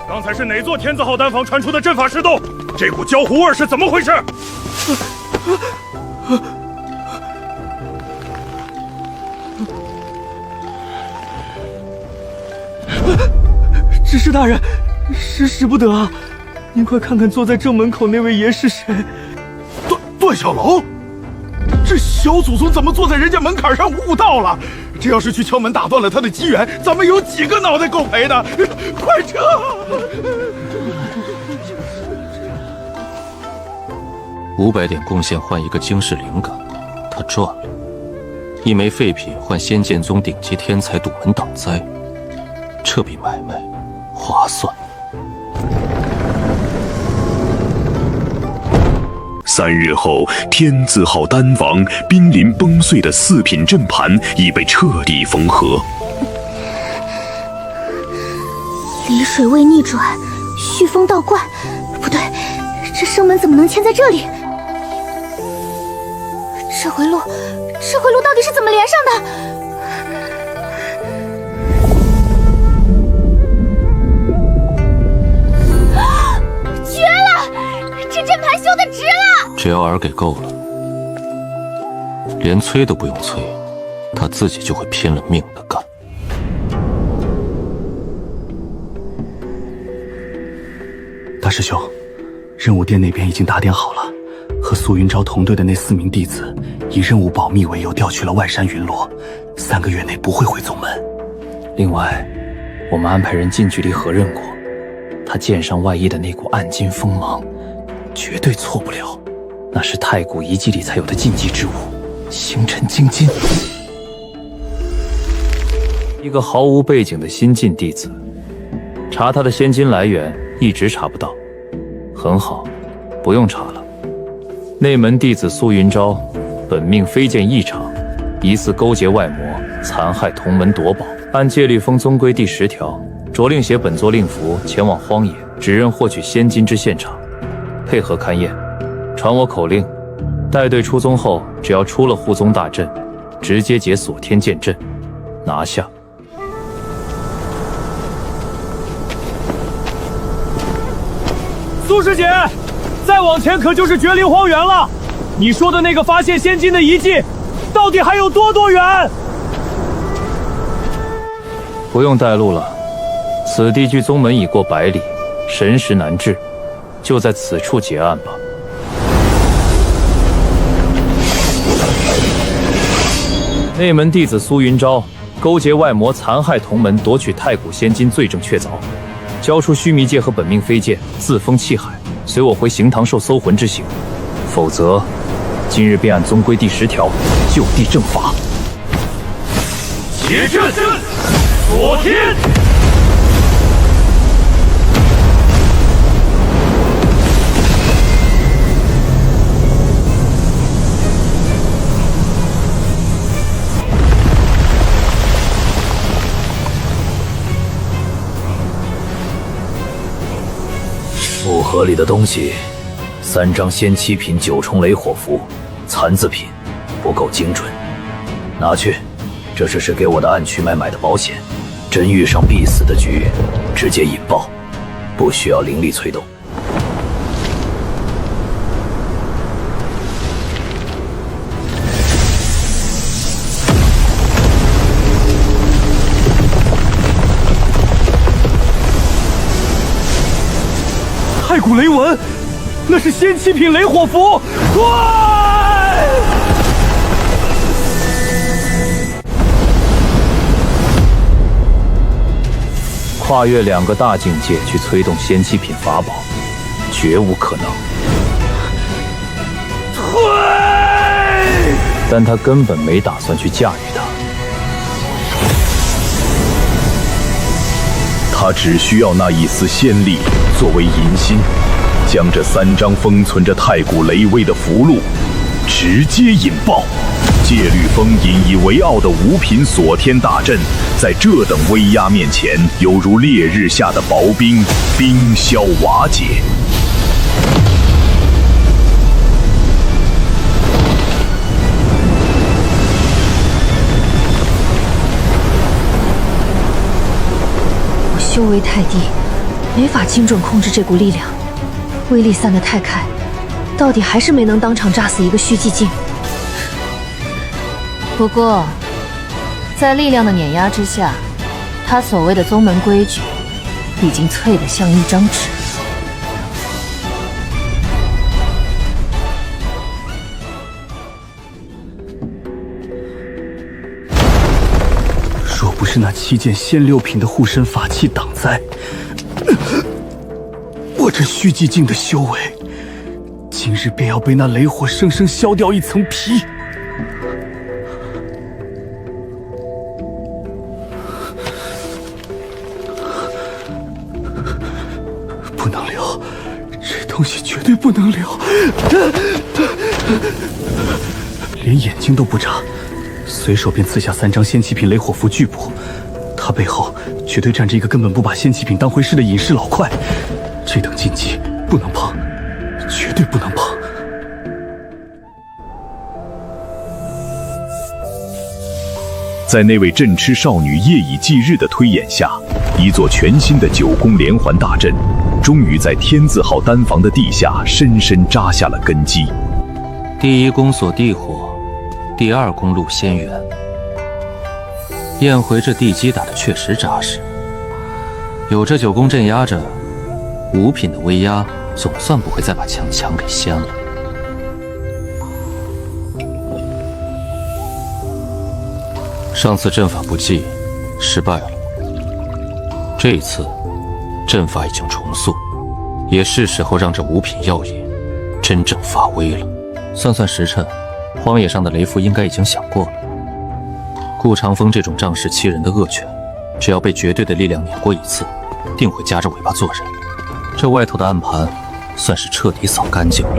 刚才是哪座天字号丹房传出的阵法失动？这股焦糊味是怎么回事？执事大人，使不得啊！您快看看坐在正门口那位爷是谁？段小楼，这小祖宗怎么坐在人家门槛上悟道了？这要是去敲门打断了他的机缘，咱们有几个脑袋够赔的？快撤！500点贡献换一个惊世灵感，他赚了。1枚废品换仙剑宗顶级天才堵门挡灾，这笔买卖划算。3日后，天字号丹王濒临崩碎的4品阵盘已被彻底缝合。离水位逆转，煦风倒灌，不对，这生门怎么能嵌在这里？这回路到底是怎么连上的？绝了！这阵盘修的值了！只要饵给够了，连催都不用催，他自己就会拼了命的干。大师兄，任务殿那边已经打点好了，和苏云昭同队的那4名弟子，以任务保密为由调去了外山云罗，3个月内不会回宗门。另外，我们安排人近距离核认过，他剑上外衣的那股暗金锋芒，绝对错不了，那是太古遗迹里才有的禁忌之物，星辰精金。一个毫无背景的新晋弟子，查他的仙金来源一直查不到。很好，不用查了。内门弟子苏云昭，本命飞剑异常，疑似勾结外魔，残害同门夺宝。按戒律风宗规第10条，着令写本座令符前往荒野，指认获取仙金之现场，配合勘验，传我口令。带队出宗后，只要出了护宗大阵，直接解锁天剑阵，拿下。苏师姐，再往前可就是绝灵荒原了。你说的那个发现仙金的遗迹，到底还有多远？不用带路了，此地距宗门已过100里，神识难至，就在此处结案吧。内门弟子苏云昭勾结外魔，残害同门，夺取太古仙金，罪证确凿。交出须弥戒和本命飞剑，自封弃海，随我回行堂受搜魂之刑。否则，今日便按宗规第10条就地正法。解阵，锁天。木盒里的东西，3张仙7品9重雷火符，残字品，不够精准，拿去。这只是给我的暗渠脉买的保险，真遇上必死的局，直接引爆，不需要灵力催动。太古雷纹，那是仙7品雷火符，快！跨越2个大境界去催动仙7品法宝，绝无可能。但他根本没打算去驾驭它。他只需要那一丝仙力作为引心，将这3张封存着太古雷威的符箓直接引爆。戒律封引以为傲的五品锁天大阵，在这等威压面前，犹如烈日下的薄冰，冰消瓦解。我修为太低，没法精准控制这股力量，威力散得太开，到底还是没能当场炸死一个虚寂境。不过，在力量的碾压之下，他所谓的宗门规矩已经脆得像一张纸。若不是那7件仙6品的护身法器挡灾，我这虚寂境的修为，今日便要被那雷火生生削掉一层皮。不能留，这东西绝对不能留，连眼睛都不眨，随手便刺下3张仙气品雷火符拒捕。他背后绝对站着一个根本不把仙气品当回事的隐士老怪，这等禁忌不能碰，绝对不能碰。在那位镇痴少女夜以继日的推演下，一座全新的9宫连环大阵终于在天字号丹房的地下深深扎下了根基。第1宫锁地火，第2宫路仙元。验回这地基打得确实扎实，有这9宫镇压着，5品的威压总算不会再把墙给掀了。上次阵法不济，失败了。这一次，阵法已经重塑，也是时候让这5品药引真正发威了。算算时辰，荒野上的雷符应该已经响过了。顾长风这种仗势欺人的恶犬，只要被绝对的力量碾过一次，定会夹着尾巴做人。这外头的暗盘，算是彻底扫干净了。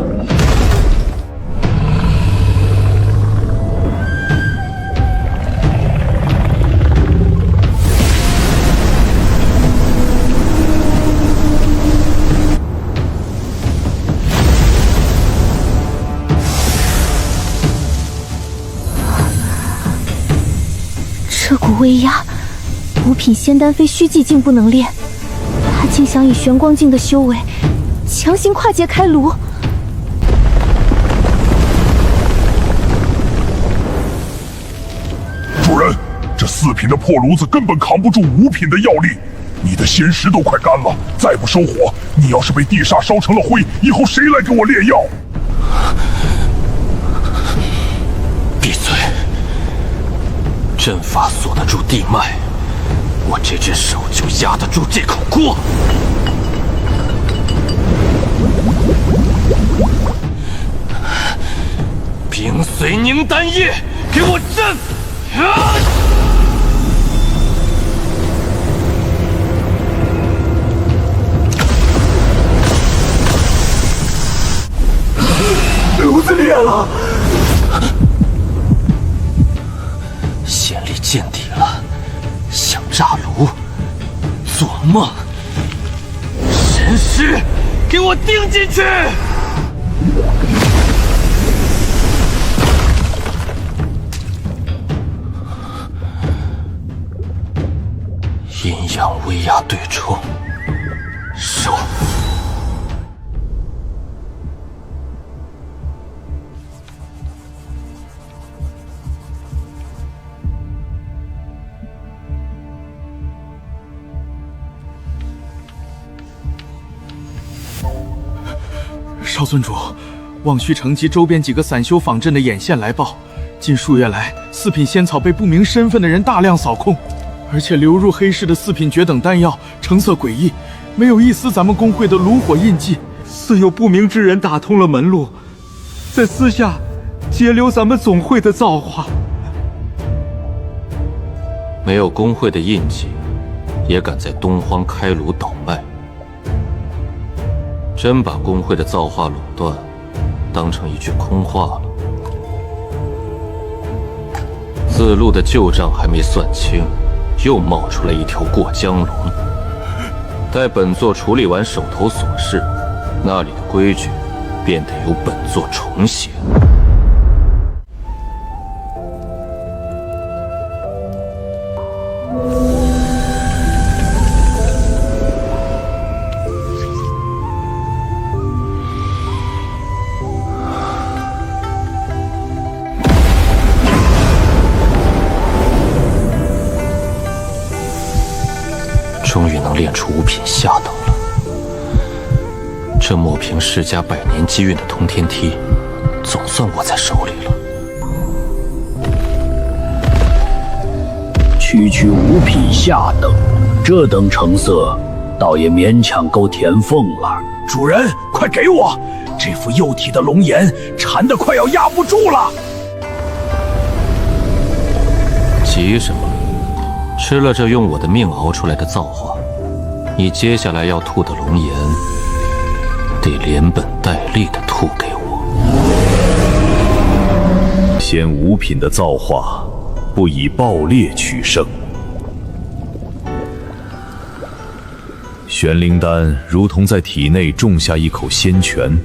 这股威压，5品仙丹非虚寂境不能炼，他竟想以玄光境的修为强行跨界开颅。主人，这4品的破炉子根本扛不住5品的药力，你的仙石都快干了，再不收火，你要是被地煞烧成了灰，以后谁来给我炼药？闭嘴！阵法锁得住地脉，我这只手就压得住这口锅。冰髓凝丹液，给我震！炉子裂了！仙力见底了，想炸炉，做梦！神识，给我钉进去！阴阳威压对冲，收！少尊主，望虚城及周边几个散修坊镇的眼线来报，近数月来，4品仙草被不明身份的人大量扫空，而且流入黑市的4品绝等丹药成色诡异，没有一丝咱们公会的炉火印记，似有不明之人打通了门路，在私下截留咱们总会的造化。没有公会的印记，也敢在东荒开颅倒脉，真把工会的造化垄断当成一句空话了。自录的旧账还没算清，又冒出来一条过江龙。待本座处理完手头琐事，那里的规矩便得由本座重写。终于能练出五品下等了，这抹平世家百年积运的通天梯，总算握在手里了。区五品下等，这等成色，倒也勉强够填缝了。主人，快给我！这副幼体的龙颜馋得快要压不住了。急什么？吃了这用我的命熬出来的造化，你接下来要吐的龙颜，得连本带利的吐给我。先五品的造化，不以暴烈取胜。玄灵丹如同在体内种下一口仙泉，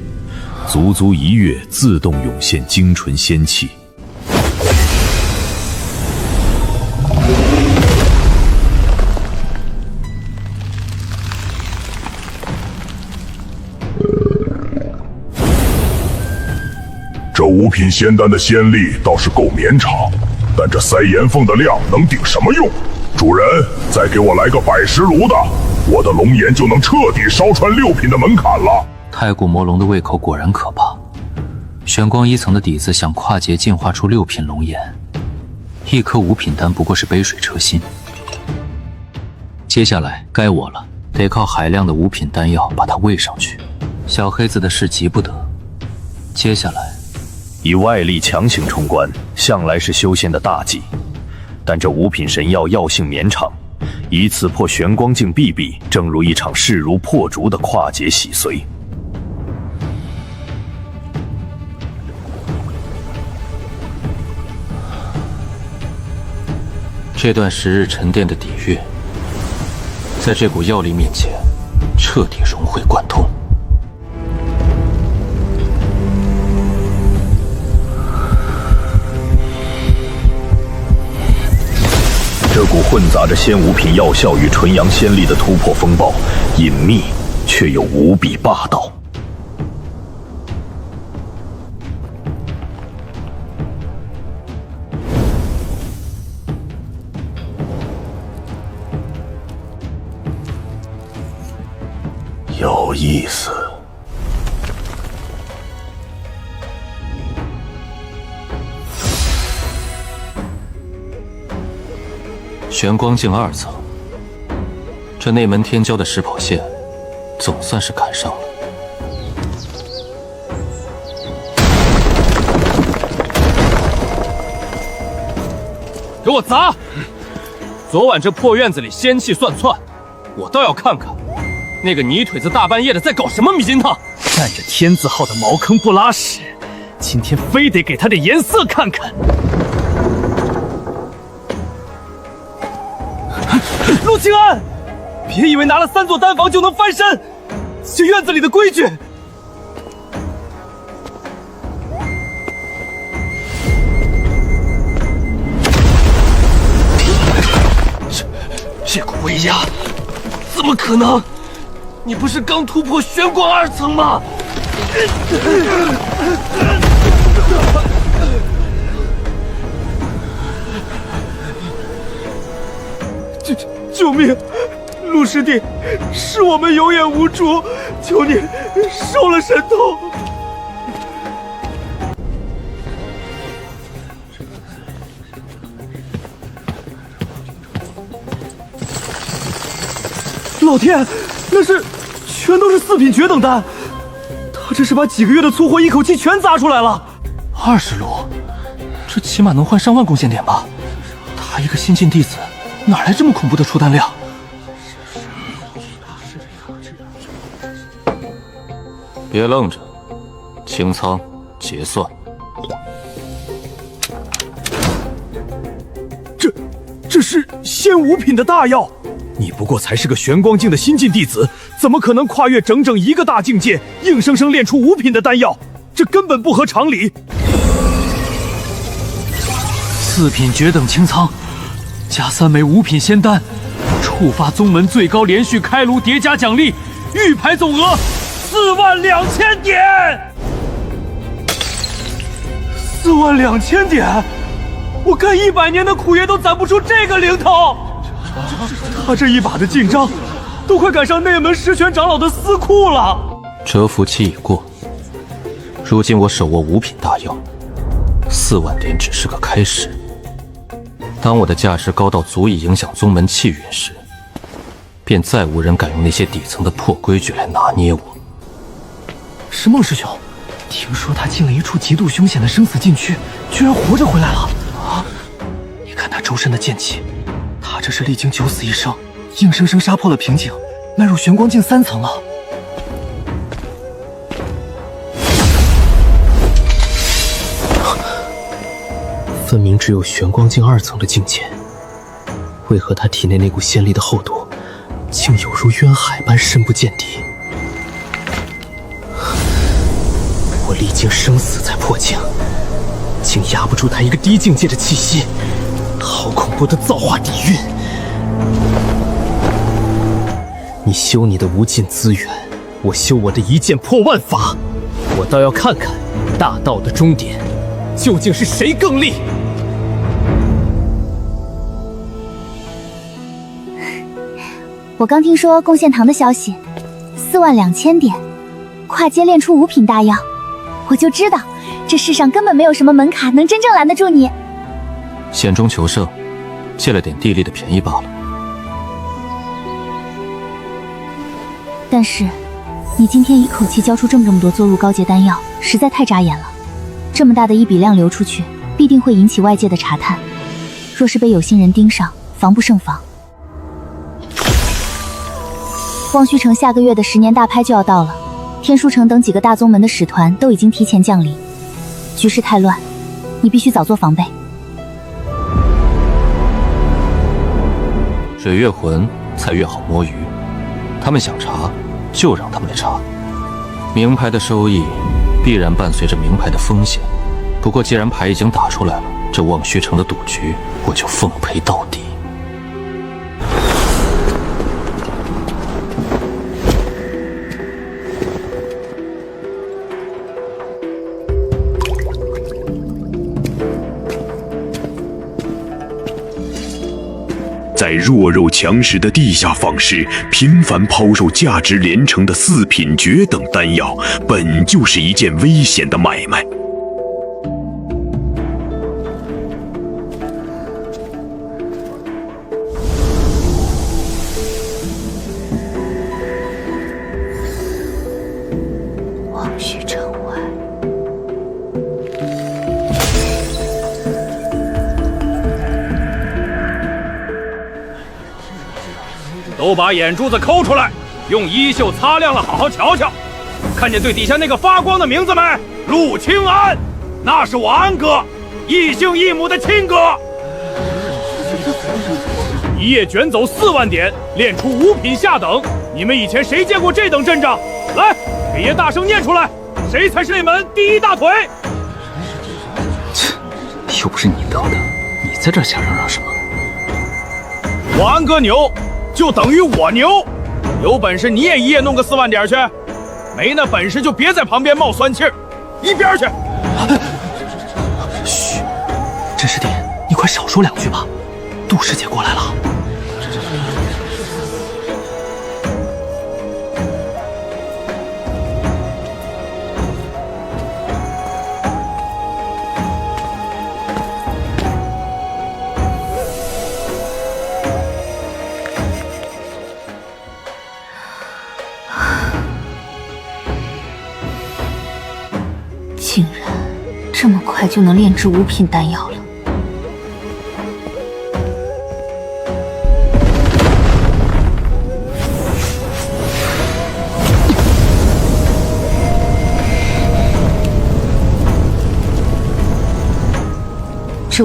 足足1月自动涌现精纯仙气。这五品仙丹的仙力倒是够绵长，但这塞岩缝的量能顶什么用？主人，再给我来个百石炉的，我的龙颜就能彻底烧穿6品的门槛了。太古魔龙的胃口果然可怕，玄光1层的底子想跨界进化出6品龙颜，一颗5品丹不过是杯水车薪。接下来该我了，得靠海量的5品丹药把它喂上去。小黑子的事急不得，接下来以外力强行冲关，向来是修仙的大忌。但这5品神药药性绵长，一次破玄光境壁壁，正如一场势如破竹的跨界洗髓。这段10日沉淀的底蕴，在这股药力面前，彻底融会贯通。这股混杂着仙5品药效与纯阳仙力的突破风暴，隐秘却又无比霸道。有意思。玄光境2层，这内门天骄的石跑线，总算是赶上了。给我砸！昨晚这破院子里仙气算窜，我倒要看看那个泥腿子大半夜的在搞什么迷津汤。占着天字号的茅坑不拉屎，今天非得给他点颜色看看。陆清安，别以为拿了3座丹房就能翻身，这院子里的规矩。这股威压，怎么可能？你不是刚突破玄光2层吗？救命！陆师弟，是我们有眼无珠，求你收了神通。老天，那是全都是4品绝等丹，他这是把几个月的粗活一口气全砸出来了。20炉，这起码能换上万贡献点吧？他一个新晋弟子，哪来这么恐怖的出丹量？别愣着，清仓结算。这是仙五品的大药，你不过才是个玄光境的新晋弟子，怎么可能跨越整整一个大境界，硬生生炼出五品的丹药？这根本不合常理。4品绝等清仓，加3枚5品仙丹，触发宗门最高连续开炉叠加奖励，预牌总额42000点。42000点，我干100年的苦爷都攒不出这个零头。他这一把的进账，都快赶上内门十全长老的私库了。蛰伏期已过，如今我手握5品大药，4万点只是个开始。当我的价值高到足以影响宗门气运时，便再无人敢用那些底层的破规矩来拿捏我。石梦师兄，听说他进了一处极度凶险的生死禁区，居然活着回来了啊！你看他周身的剑气，他这是历经9死1生，硬生生杀破了瓶颈，迈入玄光境3层了。分明只有玄光境2层的境界，为何他体内那股仙力的厚度，竟有如渊海般深不见底？我历经生死才破境，竟压不住他一个低境界的气息，好恐怖的造化底蕴！你修你的无尽资源，我修我的一剑破万法，我倒要看看大道的终点究竟是谁更厉！我刚听说贡献堂的消息，42000点，跨阶炼出5品大药，我就知道这世上根本没有什么门槛能真正拦得住你。险中求胜，借了点地利的便宜罢了。但是，你今天一口气交出这么多做入高阶丹药，实在太扎眼了。这么大的一笔量流出去，必定会引起外界的查探。若是被有心人盯上，防不胜防。望虚城下个月的10年大拍就要到了，天书城等几个大宗门的使团都已经提前降临，局势太乱，你必须早做防备。水越浑才越好摸鱼，他们想查就让他们来查。名牌的收益必然伴随着名牌的风险，不过既然牌已经打出来了，这望虚城的赌局我就奉陪到底。在弱肉强食的地下坊市频繁抛售价值连城的4品绝等丹药，本就是一件危险的买卖。望虚城外，都把眼珠子抠出来，用衣袖擦亮了，好好瞧瞧。看见最底下那个发光的名字没？陆清安，那是我安哥，异姓异母的亲哥。一夜卷走4万点，炼出5品下等。你们以前谁见过这等阵仗？来，给爷大声念出来，谁才是那门第一大腿？切，又不是你当的，你在这瞎嚷嚷什么？我安哥牛，就等于我牛。有本事你也一夜弄个4万点去，没那本事就别在旁边冒酸气儿，一边去。嘘，真师弟，你快少说2句吧。杜师姐过来了。竟然这么快就能炼制5品丹药了。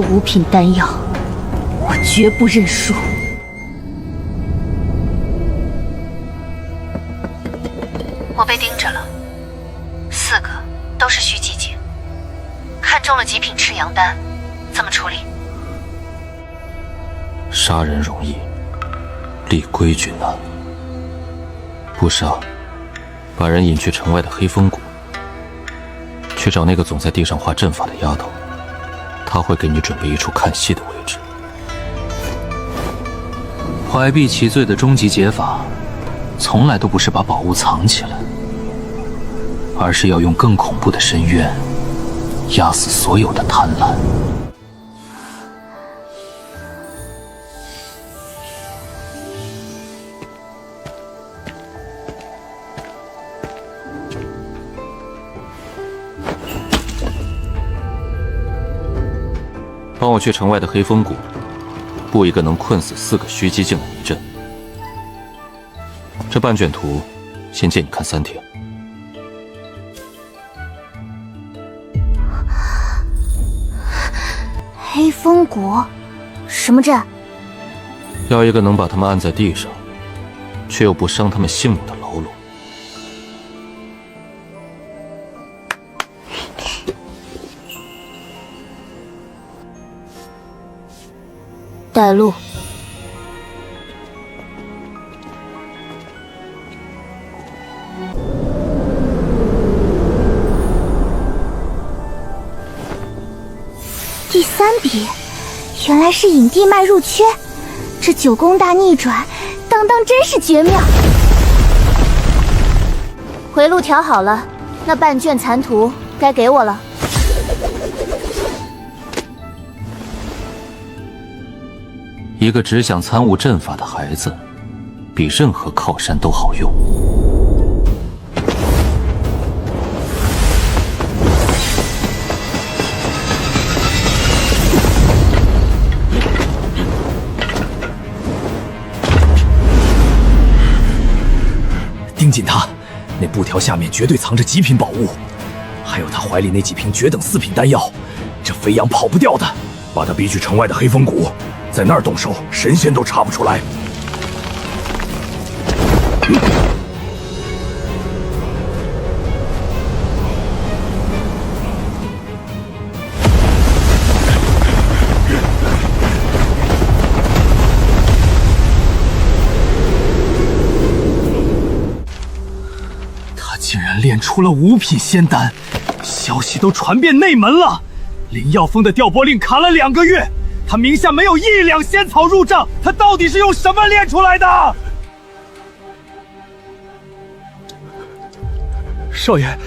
这五品丹药，我绝不认输。我被盯着了，4个都是虚寂境，看中了极品赤阳丹，怎么处理？杀人容易，立规矩难。不杀，把人引去城外的黑风谷，去找那个总在地上画阵法的丫头，她会给你准备一处看戏的位置。怀璧其罪的终极解法，从来都不是把宝物藏起来，而是要用更恐怖的深渊压死所有的贪婪。帮我去城外的黑风谷，布一个能困死4个虚寂境的迷阵。这半卷图，先借你看3天。黑风谷，什么阵？要一个能把他们按在地上，却又不伤他们性命的牢笼。带路。第3笔，原来是引地脉入缺，这9宫大逆转，当真是绝妙。回路调好了，那半卷残图该给我了。一个只想参悟阵法的孩子，比任何靠山都好用。盯紧他，那布条下面绝对藏着极品宝物，还有他怀里那几瓶绝等4品丹药，这飞扬跑不掉的。把他逼去城外的黑风谷，在那儿动手，神仙都查不出来。他竟然练出了5品仙丹，消息都传遍内门了。林耀峰的调拨令卡了2个月，他名下没有1两仙草入账，他到底是用什么练出来的？少爷，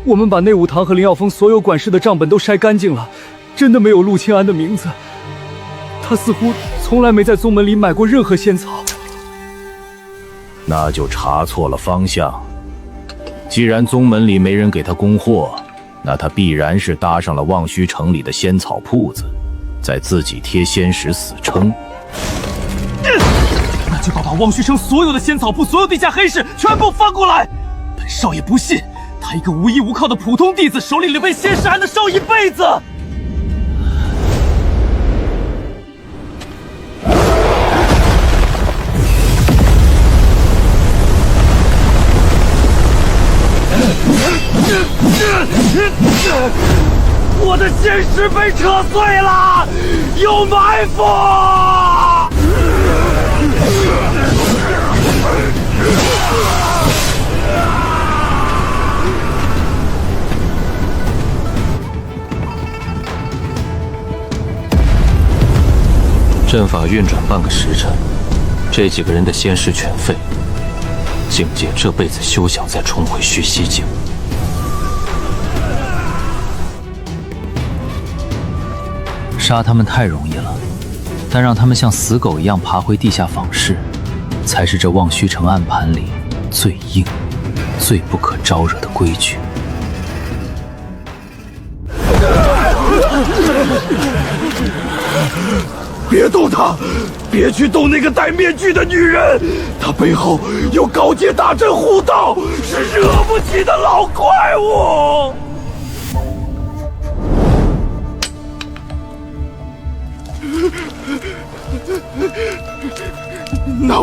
我们把内武堂和林耀峰所有管事的账本都筛干净了，真的没有陆清安的名字。他似乎从来没在宗门里买过任何仙草。那就查错了方向。既然宗门里没人给他供货，那他必然是搭上了望虚城里的仙草铺子，在自己贴仙石死撑。那就把望虚城所有的仙草铺、所有地下黑市全部翻过来。本少爷不信，他一个无依无靠的普通弟子，手里被仙石安的烧一辈子。我的仙石被扯碎了，有埋伏！阵法运转半个时辰，这几个人的仙石全废，境界这辈子休想再重回虚西境。杀他们太容易了，但让他们像死狗一样爬回地下访视，才是这望虚城暗盘里最硬、最不可招惹的规矩。别动他，别去动那个戴面具的女人，她背后有高阶大阵护道，是惹不起的老怪物。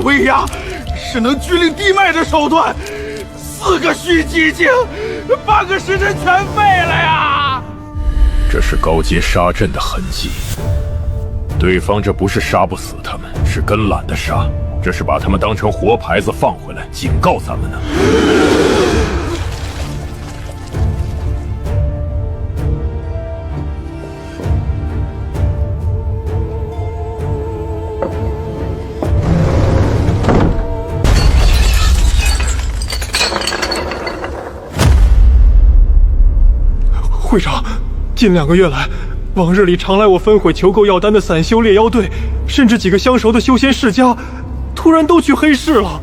威压，是能拘令地脉的手段。4个虚寂境，8个时辰全废了呀！这是高阶杀阵的痕迹。对方这不是杀不死他们，是根懒得杀，这是把他们当成活牌子放回来，警告咱们呢。会长，近2个月来，往日里常来我分会求购药丹的散修猎妖队，甚至几个相熟的修仙世家，突然都去黑市了。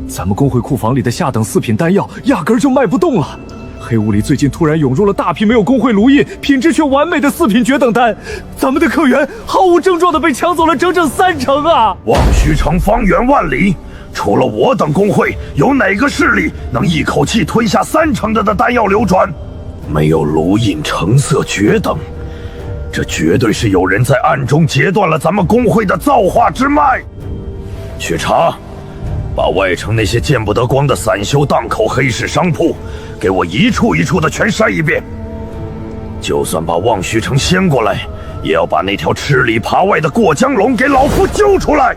咱们工会库房里的下等4品丹药压根儿就卖不动了。黑屋里最近突然涌入了大批没有工会炉印、品质却完美的4品绝等丹，咱们的客源毫无症状的被抢走了整整30%啊！望虚城方圆万里，除了我等工会，有哪个势力能一口气吞下30%的丹药流转？没有炉印成色绝等，这绝对是有人在暗中截断了咱们工会的造化之脉。去查，把外城那些见不得光的散修档口、黑市商铺，给我一处一处的全筛一遍。就算把望虚城掀过来，也要把那条吃里扒外的过江龙给老夫揪出来。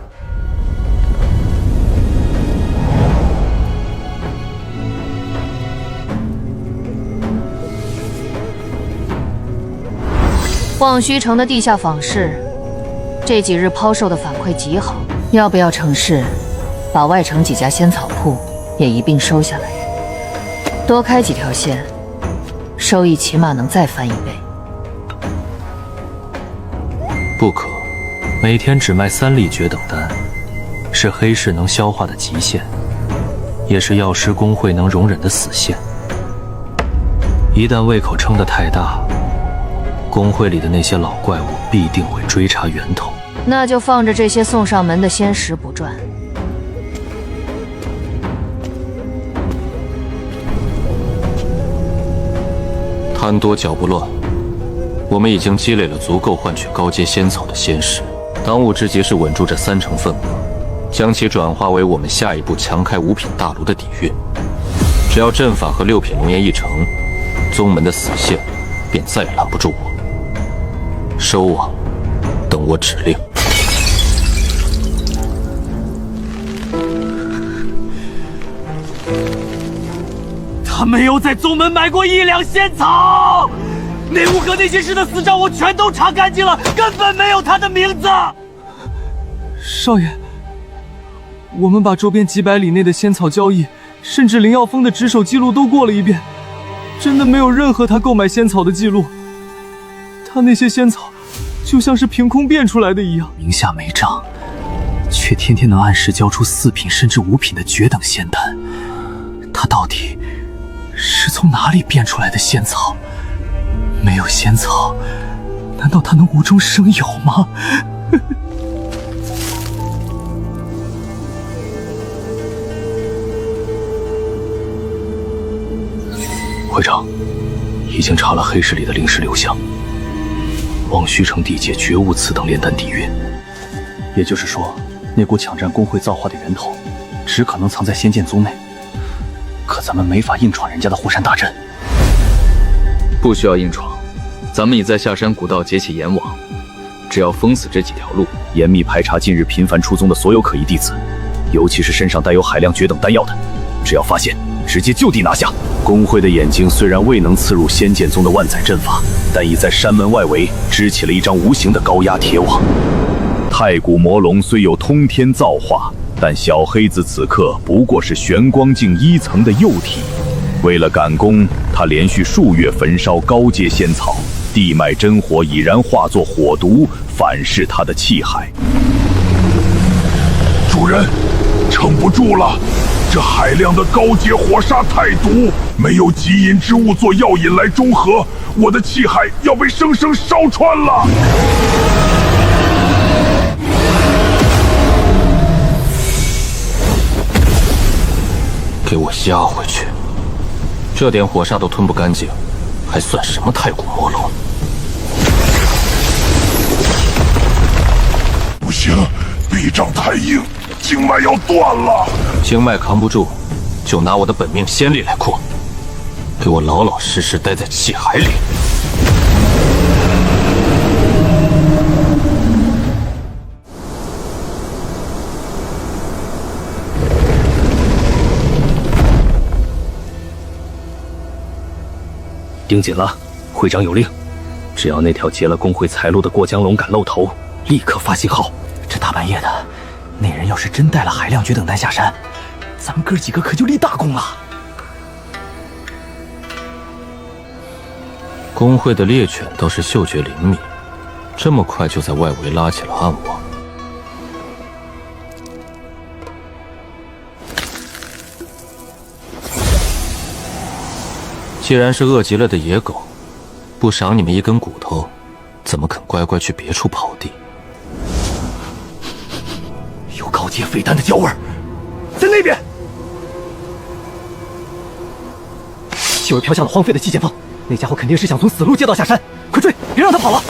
望虚城的地下坊市，这几日抛售的反馈极好，要不要成事，把外城几家仙草铺也一并收下来，多开几条线，收益起码能再翻1倍。不可，每天只卖3粒绝等丹，是黑市能消化的极限，也是药师公会能容忍的死线。一旦胃口撑得太大，工会里的那些老怪物必定会追查源头，那就放着这些送上门的仙石不赚。贪多嚼不乱，我们已经积累了足够换取高阶仙草的仙石，当务之急是稳住这30%份额，将其转化为我们下一步强开5品大炉的底蕴。只要阵法和6品龙炎一成，宗门的死线便再也拦不住我。收网，等我指令。他没有在宗门买过1两仙草，那5个内仙师的死状我全都查干净了，根本没有他的名字。少爷，我们把周边几百里内的仙草交易，甚至灵药峰的值守记录都过了一遍，真的没有任何他购买仙草的记录。他那些仙草就像是凭空变出来的一样，名下没账，却天天能按时交出4品甚至5品的绝等仙丹。他到底是从哪里变出来的仙草？没有仙草，难道他能无中生有吗？会长，已经查了黑市里的灵石流向，望虚城地界绝无此等炼丹底蕴。也就是说，那股抢占工会造化的源头，只可能藏在仙剑宗内。可咱们没法硬闯人家的护山大阵。不需要硬闯，咱们已在下山古道结起阎网，只要封死这几条路，严密排查近日频繁出宗的所有可疑弟子，尤其是身上带有海量绝等丹药的，只要发现，直接就地拿下。工会的眼睛虽然未能刺入仙剑宗的万载阵法，但已在山门外围支起了一张无形的高压铁网。太古魔龙虽有通天造化，但小黑子此刻不过是玄光境1层的幼体。为了赶工，他连续数月焚烧高阶仙草，地脉真火已然化作火毒，反噬他的气海。主人，撑不住了！这海量的高阶火煞太毒，没有极阴之物做药引来中和，我的气海要被生生烧穿了。给我压回去！这点火煞都吞不干净，还算什么太古魔龙？不行，臂杖太硬，经脉要断了。经脉扛不住，就拿我的本命仙力来扩。给我老老实实待在气海里。盯紧了，会长有令，只要那条劫了工会财路的过江龙敢露头，立刻发信号。这大半夜的，那人要是真带了海量绝等丹下山，咱们哥几个可就立大功了。工会的猎犬倒是嗅觉灵敏，这么快就在外围拉起了暗网。既然是饿极了的野狗，不赏你们一根骨头，怎么肯乖乖去别处刨地？有高阶废丹的焦味儿，在那边。气味飘向了荒废的七剑峰，那家伙肯定是想从死路借道下山，快追，别让他跑了！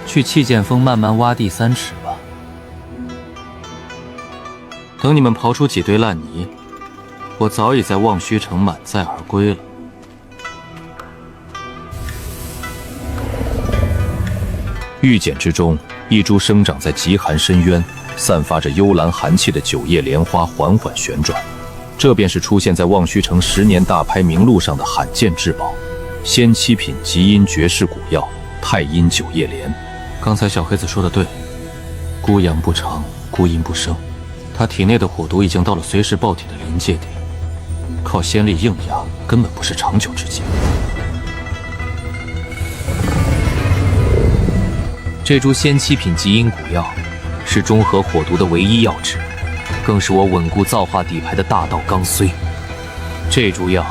去气剑峰慢慢挖地3尺吧。等你们刨出几堆烂泥，我早已在望虚城满载而归了。玉简之中，一株生长在极寒深渊、散发着幽蓝寒气的九叶莲花缓缓旋转，这便是出现在望虚城10年大拍名录上的罕见至宝——仙七品极阴绝世古药太阴九叶莲。刚才小黑子说的对，孤阳不长，孤阴不生。他体内的火毒已经到了随时爆体的临界点，靠仙力硬压根本不是长久之计。这株仙七品极阴古药是中和火毒的唯一药质，更是我稳固造化底牌的大道钢髓。这株药，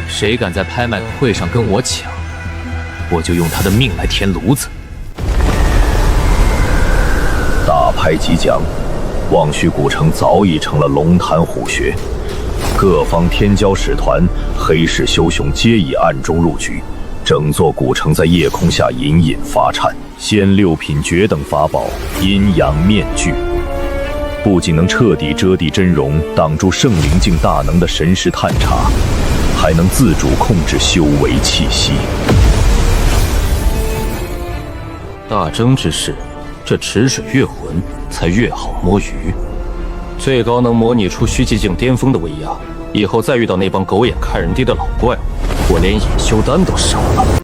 谁敢在拍卖会上跟我抢，我就用他的命来填炉子。大拍即将，望虚古城早已成了龙潭虎穴，各方天骄使团、黑市枭雄皆已暗中入局，整座古城在夜空下隐隐发颤。仙6品绝等法宝阴阳面具，不仅能彻底遮蔽真容，挡住圣灵境大能的神识探查，还能自主控制修为气息。大征之事，这池水越浑，才越好摸鱼。最高能模拟出虚寂境巅峰的威压，以后再遇到那帮狗眼看人低的老怪物，我连隐修丹都少了。